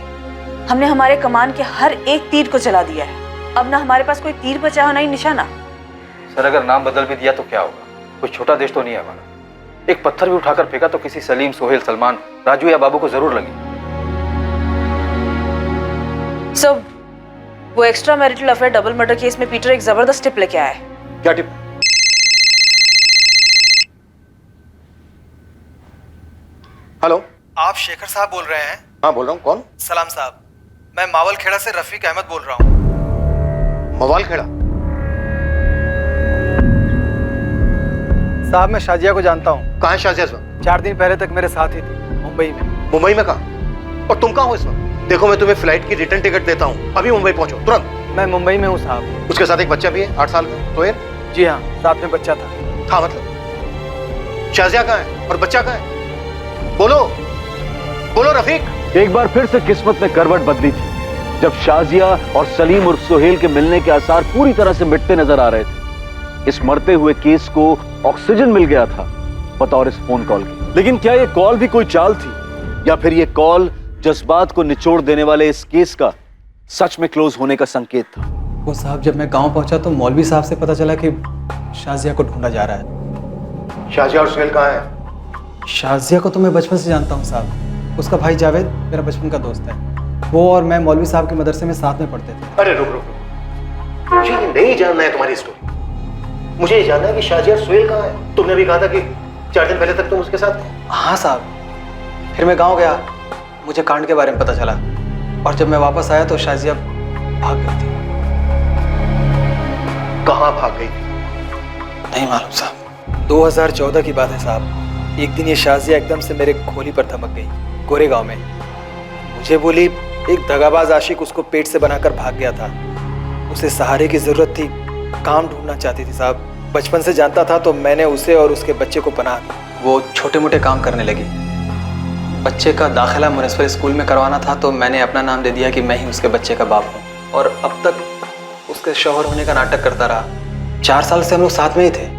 हमने हमारे कमान के हर एक तीर को चला दिया है। अब ना हमारे पास कोई तीर बचा हो, ना ही निशाना। सर अगर नाम बदल भी दिया तो क्या होगा? कोई छोटा देश तो नहीं है हमारा। एक पत्थर भी उठाकर फेंका तो किसी सलीम, सोहेल, सलमान, राजू या बाबू को जरूर लगी। सर वो extra marital affair double murder case में पीटर एक जबरदस्त टिप लेके आया है। क्या टिप? हेलो, आप शेखर साहब बोल रहे हैं? हाँ बोल रहा हूँ। कौन? सलाम साहब, मैं मावल खेड़ा से रफीक अहमद बोल रहा हूँ। मवाल खेड़ा? साहब मैं शाजिया को जानता हूँ। कहाँ है शाजिया इस वक्त? 4 दिन पहले तक मेरे साथ ही थी, मुंबई में। मुंबई में कहाँ? और तुम कहाँ हो इस वक्त? देखो मैं तुम्हें फ्लाइट की रिटर्न टिकट देता हूँ, अभी मुंबई पहुंचो तुरंत। मैं मुंबई में हूँ साहब। उसके साथ एक बच्चा भी है, 8 साल का, सोहेल। जी हाँ, साथ में बच्चा था। था मतलब? शाजिया कहाँ है और बच्चा कहाँ है? बोलो बोलो रफीक। एक बार फिर से किस्मत ने करवट बदली थी, जब शाजिया और सलीम और सोहेल के मिलने के आसार पूरी तरह से मिटते नजर आ रहे थे। इस मरते हुए केस को ऑक्सीजन मिल गया था बतौर इस फोन कॉल की। लेकिन क्या ये कॉल भी कोई चाल थी, या फिर ये कॉल जज्बात को निचोड़ देने वाले इस केस का सच में क्लोज होने का संकेत था? वो साहब जब मैं गांव पहुंचा तो मौलवी साहब से पता चला कि शाजिया को ढूंढा जा रहा है। शाजिया और सोहेल कहाँ है? शाजिया को तो मैं बचपन से जानता हूँ साहब। उसका भाई जावेद मेरा बचपन का दोस्त है। वो और मैं मौलवी साहब के मदरसे में साथ में पढ़ते थे। अरे रुक रुक रुक, मुझे ये नहीं जानना है तुम्हारी स्टोरी। मुझे ये जानना है कि शाजिया और सुहेल कहाँ है। तुमने भी कहा था कि 4 दिन पहले तक तुम उसके साथ थे। हाँ साहब, फिर मैं गाँव गया, मुझे कांड के बारे में पता चला और जब मैं वापस आया तो शाजिया भाग गई थी। कहाँ भाग गई थी? नहीं मालूम साहब। 2014 की बात है साहब। एक दिन ये शाजिया एकदम से मेरे खोली पर थमक गई, गोरेगांव में। मुझे बोली एक दगाबाज आशिक उसको पेट से बनाकर भाग गया था। उसे सहारे की जरूरत थी, काम ढूंढना चाहती थी साहब। बचपन से जानता था तो मैंने उसे और उसके बच्चे को पनाह दी। वो छोटे मोटे काम करने लगी। बच्चे का दाखिला म्युनिसिपल स्कूल में करवाना था तो मैंने अपना नाम दे दिया कि मैं ही उसके बच्चे का बाप हूँ और अब तक उसके शौहर होने का नाटक करता रहा। 4 साल से हम लोग साथ में ही थे।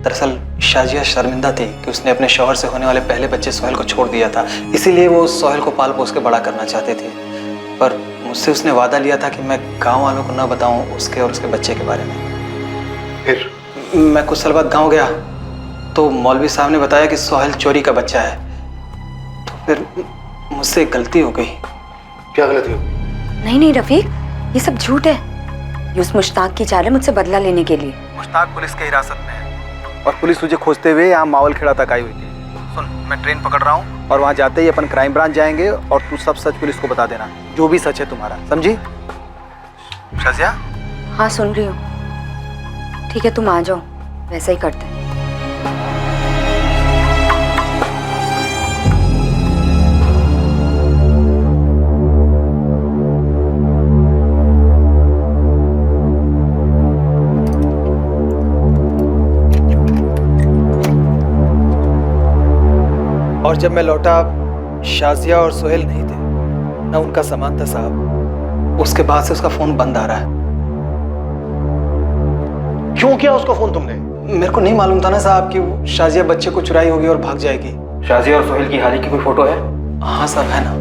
दरअसल शाजिया शर्मिंदा थी कि उसने अपने शौहर से होने वाले पहले बच्चे सोहेल को छोड़ दिया था, इसीलिए वो सोहेल को पाल पोस के बड़ा करना चाहते थे। पर मुझसे उसने वादा लिया था कि मैं गांव वालों को न बताऊं उसके और उसके बच्चे के बारे में। फिर मैं कुछ साल बाद गांव गया तो मौलवी साहब ने बताया कि सोहेल चोरी का बच्चा है। तो फिर मुझसे गलती हो गई। क्या गलती हो? नहीं रफीक, ये सब झूठ है। ये उस मुश्ताक की चाल है मुझसे बदला लेने के लिए। मुश्ताक पुलिस की हिरासत में है और पुलिस तुझे खोजते हुए यहाँ मावल खेड़ा तक आई हुई थी। सुन, मैं ट्रेन पकड़ रहा हूँ और वहाँ जाते ही अपन क्राइम ब्रांच जाएंगे और तू सब सच पुलिस को बता देना, जो भी सच है तुम्हारा, समझी? शाजिया? हाँ सुन रही हूँ। ठीक है तुम आ जाओ, वैसा ही करते हैं। और जब मैं लौटा शाजिया और सोहेल नहीं थे, ना उनका सामान था साहब। उसके बाद से उसका फोन बंद आ रहा है। क्यों किया उसका फोन तुमने? मेरे को नहीं मालूम था ना साहब कि शाजिया बच्चे को चुराई होगी और भाग जाएगी। शाजिया और सोहेल की हाल ही की कोई फोटो है? हाँ साहब, है ना।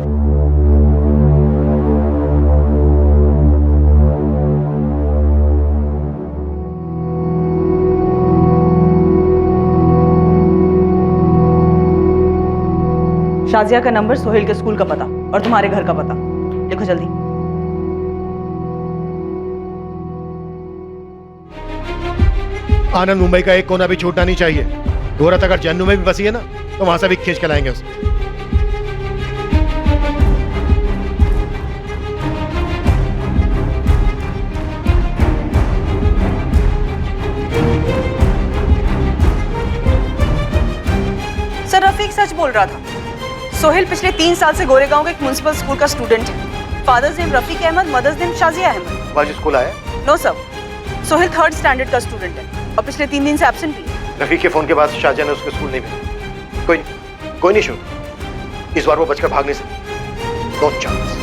शाजिया का नंबर, सोहेल के स्कूल का पता और तुम्हारे घर का पता लिखो जल्दी। आनंद मुंबई का एक कोना भी छूटना नहीं चाहिए। गोरत अगर जन्नू में भी बसी है ना तो वहां से भी खींच के लाएंगे उसे। सर रफीक सच बोल रहा था। सोहेल पिछले 3 साल से गोरेगांव के एक म्युनिसिपल स्कूल का स्टूडेंट है। Father's name Rafiq Ahmad, mother's name Shazia Ahmad. आज स्कूल आया? No sir, Sohail 3rd standard का स्टूडेंट है और पिछले 3 दिन से एब्सेंट भी है। रफीक के फोन के बाद शाजिया ने उसके स्कूल नहीं भेजा। कोई नहीं शूट, इस बार वो बचकर भाग नहीं सकती। No chance.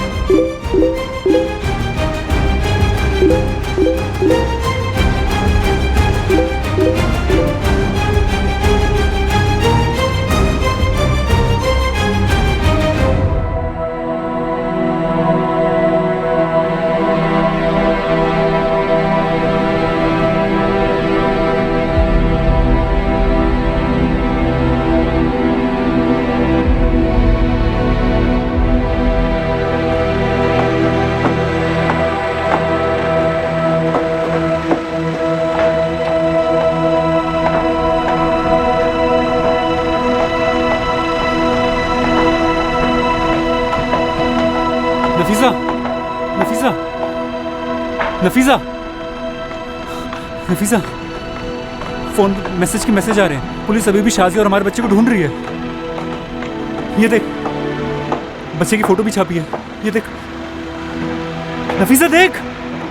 Nafisa, Nafisa, phone message के मैसेज आ रहे हैं। पुलिस अभी भी शाजी और हमारे बच्चे को ढूंढ रही है। ये देख, बच्चे की फोटो भी छापी है। ये देख नफीसा, देख।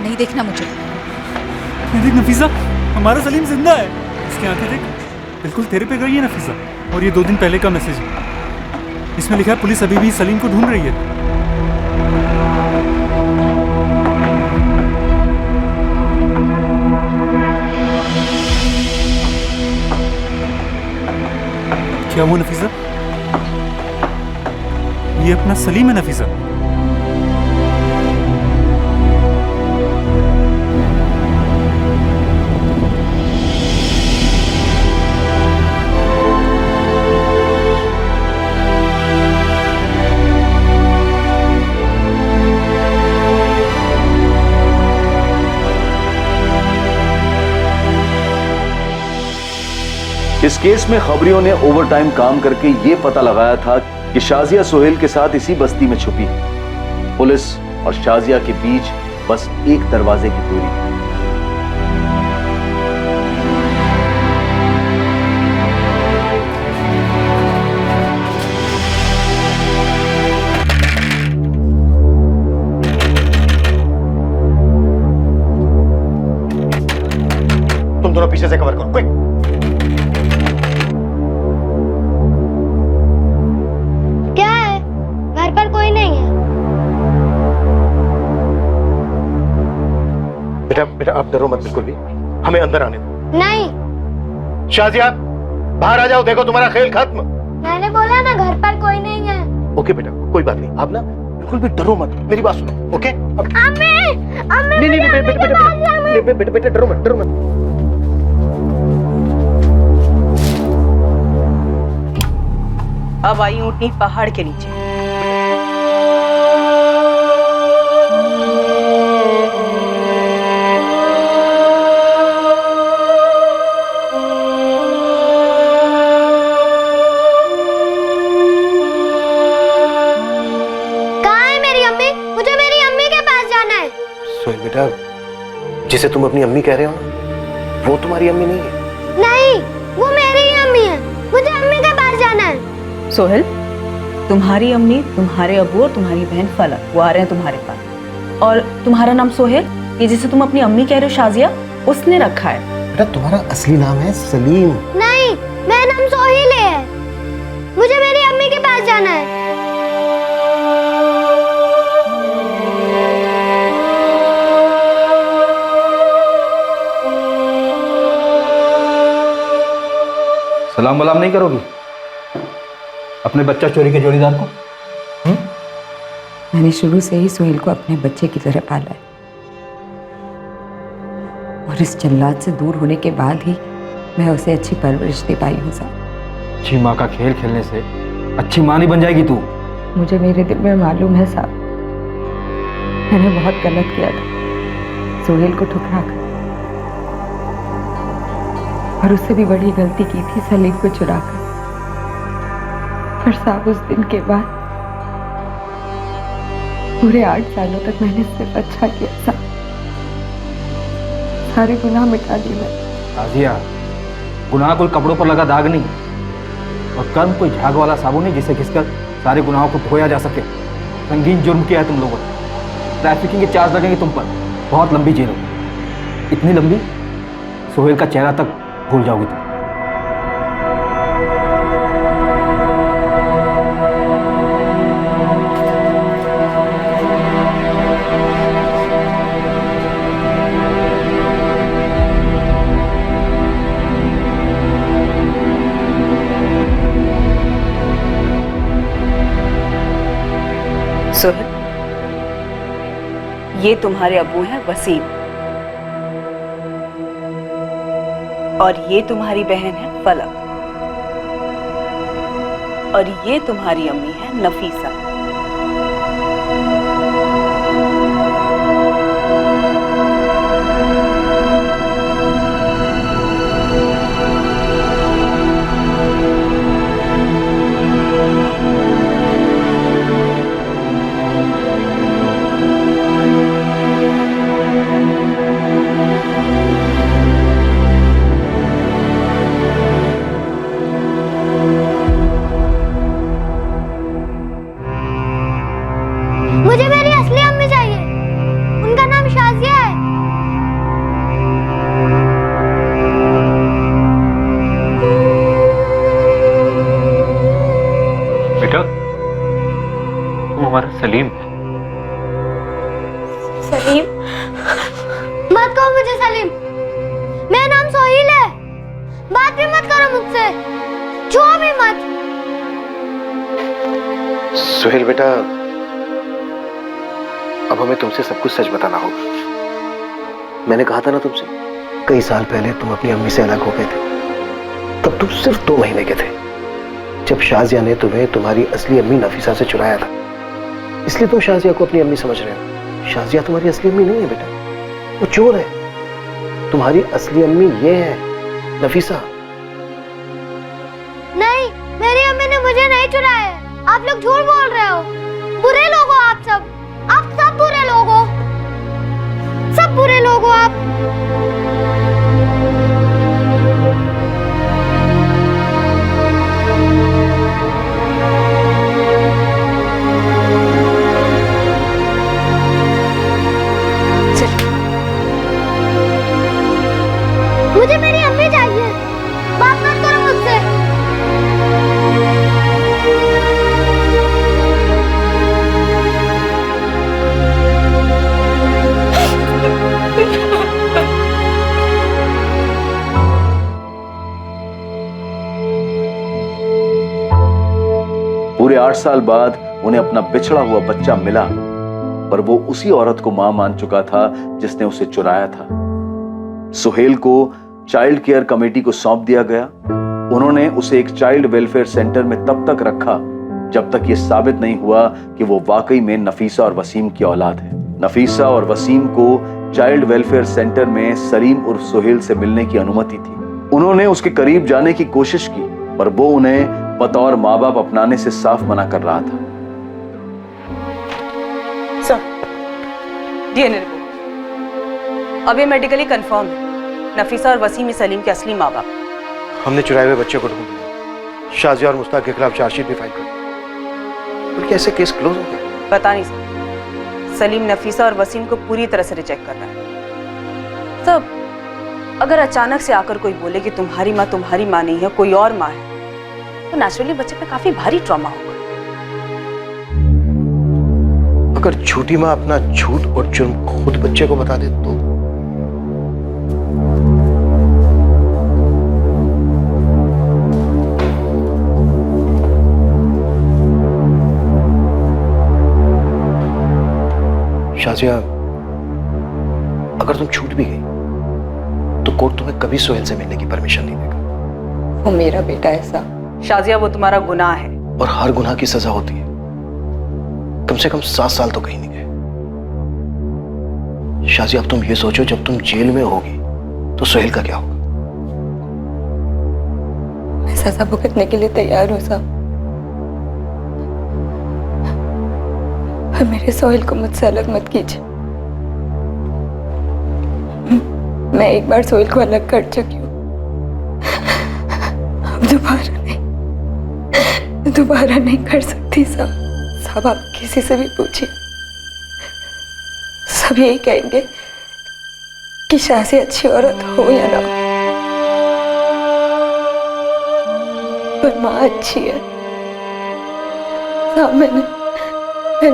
नहीं देखना मुझे। ये देख नफीसा, हमारा सलीम जिंदा है। इसकी आंखें देख, बिल्कुल तेरे पे गई है नफीसा। और ये 2 दिन पहले का मैसेज है। इसमें लिखा है पुलिस अभी भी सलीम को ढूंढ रही है। क्या वो नफीसा? ये अपना सलीम है नफीसा। इस केस में खबरियों ने ओवरटाइम काम करके ये पता लगाया था कि शाजिया सोहेल के साथ इसी बस्ती में छुपी है। पुलिस और शाजिया के बीच बस एक दरवाजे की दूरी है। तुम दोनों पीछे से कवर करो, क्विक। क्या है? घर पर कोई नहीं है। बेटा बेटा आप डरो मत बिल्कुल भी, हमें अंदर आने दो। नहीं, शाजिया बाहर आ जाओ, देखो तुम्हारा खेल खत्म। मैंने बोला ना घर पर कोई नहीं है। ओके बेटा, कोई बात नहीं, आप ना बिल्कुल भी डरो मत, मेरी बात सुनो, ओके? नहीं नहीं बेटा बेटा बेटा बेटा डरो मत, डरो मत। अब आई ऊँटनी पहाड़ के नीचे। कहाँ है मेरी अम्मी? मुझे मेरी अम्मी के पास जाना है। सोहेल बेटा, जिसे तुम अपनी अम्मी कह रहे हो ना, वो तुम्हारी अम्मी नहीं है। नहीं, वो मेरी ही अम्मी है। मुझे अम्मी के पास जाना है। सोहेल, तुम्हारी अम्मी, तुम्हारे अबू और तुम्हारी बहन फलक वो आ रहे हैं तुम्हारे पास। और तुम्हारा नाम सोहेल, ये जिसे तुम अपनी अम्मी कह रहे हो शाजिया, उसने रखा है। बेटा तुम्हारा असली नाम है सलीम। नहीं, मेरा नाम सोहिल है। मुझे मेरी अम्मी के पास जाना है। सलाम वलाम नहीं करोगी अपने बच्चा चोरी के जोड़ीदार को? मैंने शुरू से ही सोहेल को अपने बच्चे की तरह पाला है, और इस जल्लाद से दूर होने के बाद ही मैं उसे अच्छी परवरिश दे पाई हूँ साहब। अच्छी माँ का खेल खेलने से अच्छी माँ नहीं बन जाएगी तू। मुझे मेरे दिल में मालूम है साहब, मैंने बहुत गलत किया था सोहेल को ठुकरा कर, और उससे भी बड़ी गलती की थी सलीम को चुरा कर। पर साहब उस दिन के बाद पूरे 8 सालों तक मैंने सिर्फ अच्छा किया साहब, सारे गुनाह मिटा दिए मैंने। राजिया, गुनाह कोई कपड़ों पर लगा दाग नहीं, और कर्म कोई झाग वाला साबुन नहीं जिसे घिसकर सारे गुनाहों को धोया जा सके। संगीन जुर्म किया है तुम लोगों ने। ट्रैफिकिंग के चार्ज लगेंगे तुम पर, बहुत लंबी जेल होगी, इतनी लंबी सोहेल का चेहरा तक भूल जाओगी तुम। सोहेल, ये तुम्हारे अबू हैं वसीम, और ये तुम्हारी बहन है फलक, और ये तुम्हारी अम्मी है नफीसा। मुझे मेरी असली अम्मी चाहिए, उनका नाम शाजिया है। बेटा तुम हमारा सलीम है। सलीम? मत कहो मुझे सलीम, मेरा नाम सोहिल है। बात भी मत करो मुझसे, छुओ भी मत। सोहेल बेटा, अब हमें तुमसे सब कुछ सच बताना होगा। मैंने कहा था ना तुमसे, कई साल पहले तुम अपनी अम्मी से अलग हो गए थे, तब तुम सिर्फ 2 महीने के थे, जब शाजिया ने तुम्हें तुम्हारी असली अम्मी नफीसा से चुराया था। इसलिए तुम शाजिया को अपनी अम्मी समझ रहे हो। शाजिया तुम्हारी असली अम्मी नहीं है बेटा, वो चोर है। तुम्हारी असली अम्मी ये है नफीसा। मुझे नहीं चुराया है। आप लोग झूठ बोल रहे हो। बुरे लोग हो आप सब बुरे लोग हो, सब बुरे लोग हो आप। मुझे मेरी अम्मी चाहिए, बात मत करो मुझसे। पूरे 8 साल बाद उन्हें अपना बिछड़ा हुआ बच्चा मिला, पर वो उसी औरत को मां मान चुका था जिसने उसे चुराया था। सुहेल को चाइल्ड केयर कमेटी को सौंप दिया गया। उन्होंने उसे एक चाइल्ड वेलफेयर सेंटर में तब तक रखा जब तक ये साबित नहीं हुआ कि वो वाकई में नफीसा और वसीम की औलाद है। नफीसा और वसीम को चाइल्ड वेलफेयर सेंटर में सलीम उर्फ सुहेल से मिलने की अनुमति थी। उन्होंने उसके करीब जाने की कोशिश की, पर वो उन्हें बतौर माँ बाप अपनाने से साफ मना कर रहा था। सर, डीएनए रिपोर्ट अब ये मेडिकली कंफर्म है। नफीसा और वसीम सलीम के असली माँ बाप। हमने चुराए हुए बच्चे को ढूंढ लिया, शाजिया और मुस्ताक के खिलाफ चार्जशीट भी फाइल कर दी। बल्कि ऐसे केस क्लोज हो गए। पता नहीं सर, सलीम नफीसा और वसीम को पूरी तरह से रिजेक्ट कर रहा है। सब अगर अचानक से आकर कोई बोले कि तुम्हारी माँ नहीं है, कोई और माँ है, तो नेचुरली बच्चे पे काफी भारी ट्रॉमा होगा। अगर झूठी माँ अपना झूठ और जुर्म खुद बच्चे को बता दे तो? शाजिया, अगर तुम छूट भी गई तो कोर्ट तुम्हें कभी सोहेल से मिलने की परमिशन नहीं देगा। वो मेरा बेटा है साहब। शाजिया, वो तुम्हारा गुनाह है। और हर गुनाह की सजा होती है। कम से कम 7 साल तो कहीं नहीं गए। शाजिया, अब तुम ये सोचो, जब तुम जेल में होगी तो सोहेल का क्या होगा? मैं सजा भुगतने के लिए तैयार हूँ साहब, पर मेरे सोहेल को मुझसे अलग मत कीजिए। मैं एक बार सोहेल को अलग कर चुकी हूँ, अब दोबारा नहीं कर सकती साहब। साहब, आप किसी से भी पूछिए, सब यही कहेंगे कि शाजी अच्छी औरत हो या ना हो, पर माँ अच्छी है साहब। मैंने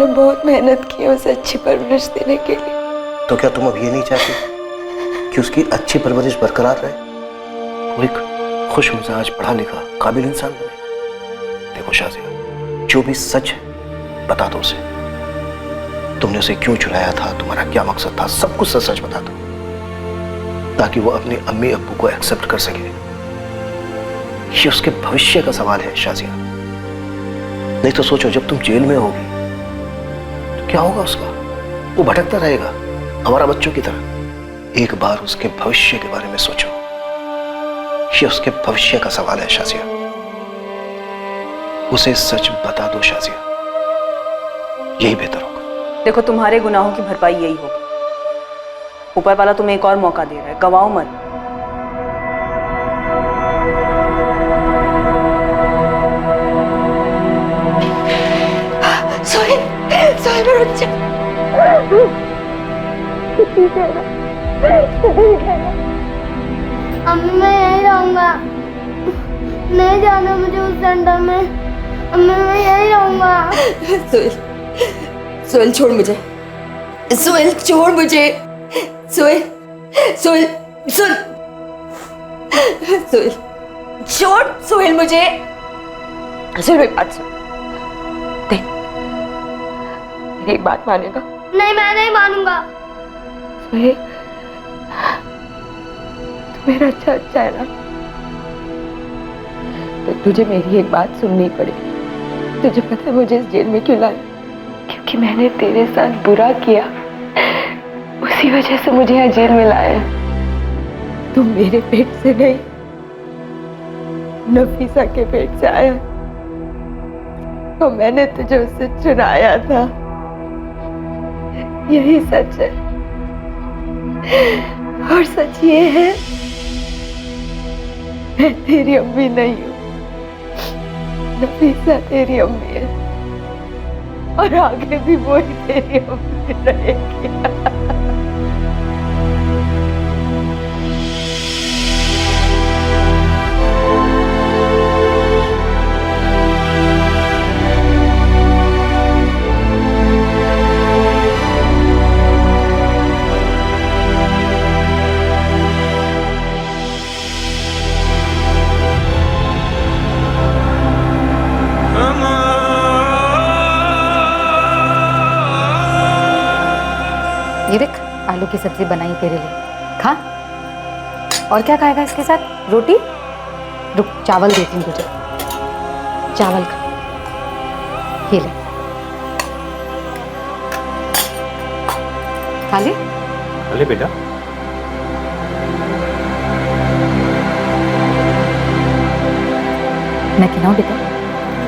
बहुत मेहनत की है उसे अच्छी परवरिश देने के लिए। तो क्या तुम अब ये नहीं चाहती कि उसकी अच्छी परवरिश बरकरार रहे, वो एक खुश मिजाज, पढ़ा लिखा, काबिल इंसान बने? देखो शाजिया, जो भी सच है बता दो उसे। तुमने उसे क्यों चुराया था, तुम्हारा क्या मकसद था, सब कुछ सच सच बता दो, ताकि वो अपने अम्मी अब्बू को एक्सेप्ट कर सके। ये उसके भविष्य का सवाल है शाजिया। नहीं तो सोचो, जब तुम जेल में होगी तो क्या होगा उसका? वो भटकता रहेगा हमारा बच्चों की तरह। एक बार उसके भविष्य के बारे में सोचो। ये उसके भविष्य का सवाल है शाजिया। उसे सच बता दो शाजिया, यही बेहतर होगा। देखो, तुम्हारे गुनाहों की भरपाई यही होगी। ऊपर वाला तुम्हें एक और मौका दे रहा है, गवाओ मत। सोहेल रुक जा। अम्मी, मैं यहीं रहूंगा, नहीं जाना मुझे उस सेंटर में। अम्मी, मैं यहीं रहूंगा। सोहेल छोड़ मुझे, सोहेल छोड़ मुझे, सोहेल सोहेल सुन, सोहेल छोड़, सोहेल मुझे। सोहेल मेरी बात सुन, देख मेरी एक बात मानेगा? नहीं, मैं नहीं मानूंगा। सोहेल, तू मेरा अच्छा है ना, तो तुझे मेरी एक बात सुननी पड़ेगी। तुझे पता है मुझे इस जेल में क्यों लाया? क्योंकि मैंने तेरे साथ बुरा किया, उसी वजह से मुझे यहाँ जेल में लाया। तुम मेरे पेट से नहीं, नफीसा के पेट से आया। तो मैंने तुझे उससे चुराया था। यही सच है। और सच ये है, मैं तेरी अम्मी नहीं हूँ, नफीसा तेरी अम्मी है, और आगे भी वही तेरी अम्मी रहेगी। ये देख, आलू की सब्जी बनाई तेरे लिए, खा। और क्या खाएगा इसके साथ? रोटी? रुक, चावल देती हूँ तुझे, चावल खा। ये ले, खा ले। अरे बेटा, मैं खिलाऊं बेटा?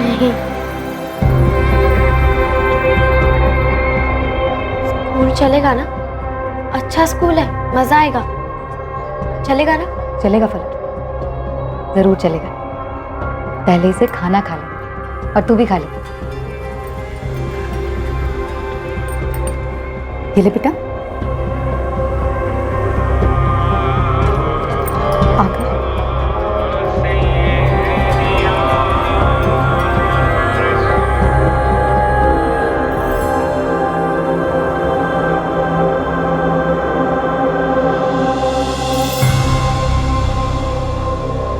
नहीं, स्कूल चलेगा ना? अच्छा स्कूल है, मजा आएगा। चलेगा ना? चलेगा फलक, जरूर चलेगा। पहले इसे खाना खा ले, और तू भी खा ले। ये ले बेटा, आकर।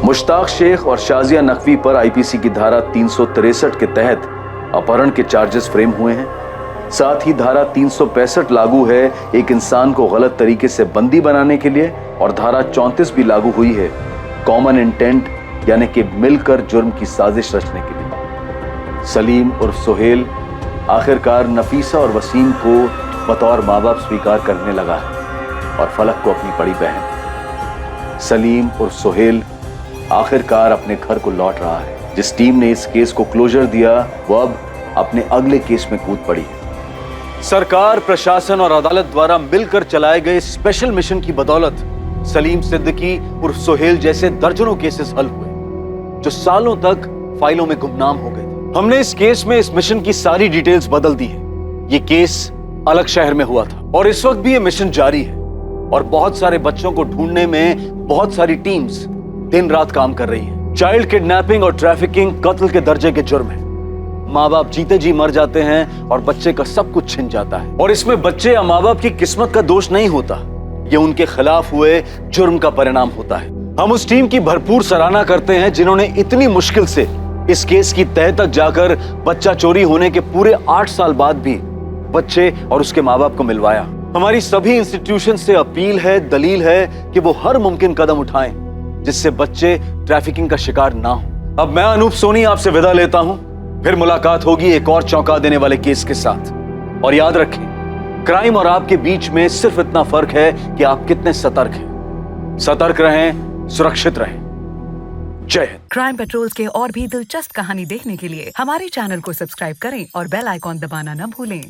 मुश्ताक शेख और शाजिया नकवी पर आईपीसी की धारा 363 के तहत अपहरण के चार्जेस फ्रेम हुए हैं। साथ ही धारा 365 लागू है एक इंसान को गलत तरीके से बंदी बनाने के लिए, और धारा 34 भी लागू हुई है कॉमन इंटेंट यानी कि मिलकर जुर्म की साजिश रचने के लिए। सलीम और सोहेल आखिरकार नफीसा और वसीम को बतौर माँ बाप स्वीकार करने लगा है, और फलक को अपनी बड़ी बहन। सलीम और सोहेल आखिरकार अपने घर को लौट रहा है। जिस टीम ने इस केस को क्लोजर दिया, वो अब अपने अगले केस में कूद पड़ी है। सरकार, प्रशासन और अदालत द्वारा मिलकर चलाए गए स्पेशल मिशन की बदौलत सलीम सिद्दीकी और सोहेल जैसे दर्जनों केसेस हल हुए जो सालों तक फाइलों में गुमनाम हो गए थे। हमने इस केस में इस मिशन की सारी डिटेल्स बदल दी है। ये केस अलग शहर में हुआ था और इस वक्त भी ये मिशन जारी है, और बहुत सारे बच्चों को ढूंढने में बहुत सारी टीम्स दिन रात काम कर रही है। चाइल्ड किडनैपिंग और ट्रैफिकिंग कत्ल के दर्जे के जुर्म है। माँ बाप जीते जी मर जाते हैं और बच्चे का सब कुछ छिन जाता है, और इसमें बच्चे या माँ बाप की किस्मत का दोष नहीं होता, ये उनके खिलाफ हुए जुर्म का परिणाम होता है। हम उस टीम की भरपूर सराहना करते हैं जिन्होंने इतनी मुश्किल से इस केस की तह तक जाकर बच्चा चोरी होने के पूरे 8 साल बाद भी बच्चे और उसके माँ बाप को मिलवाया। हमारी सभी इंस्टीट्यूशन से अपील है, दलील है कि वो हर मुमकिन कदम उठाएं जिससे बच्चे ट्रैफिकिंग का शिकार ना हो। अब मैं अनूप सोनी आपसे विदा लेता हूं, फिर मुलाकात होगी एक और चौंका देने वाले केस के साथ। और याद रखें, क्राइम और आपके बीच में सिर्फ इतना फर्क है कि आप कितने सतर्क हैं। सतर्क रहें, सुरक्षित रहें। जय हिंद। क्राइम पेट्रोल्स के और भी दिलचस्प कहानी देखने के लिए हमारे चैनल को सब्सक्राइब करें और बेल आइकॉन दबाना न भूलें।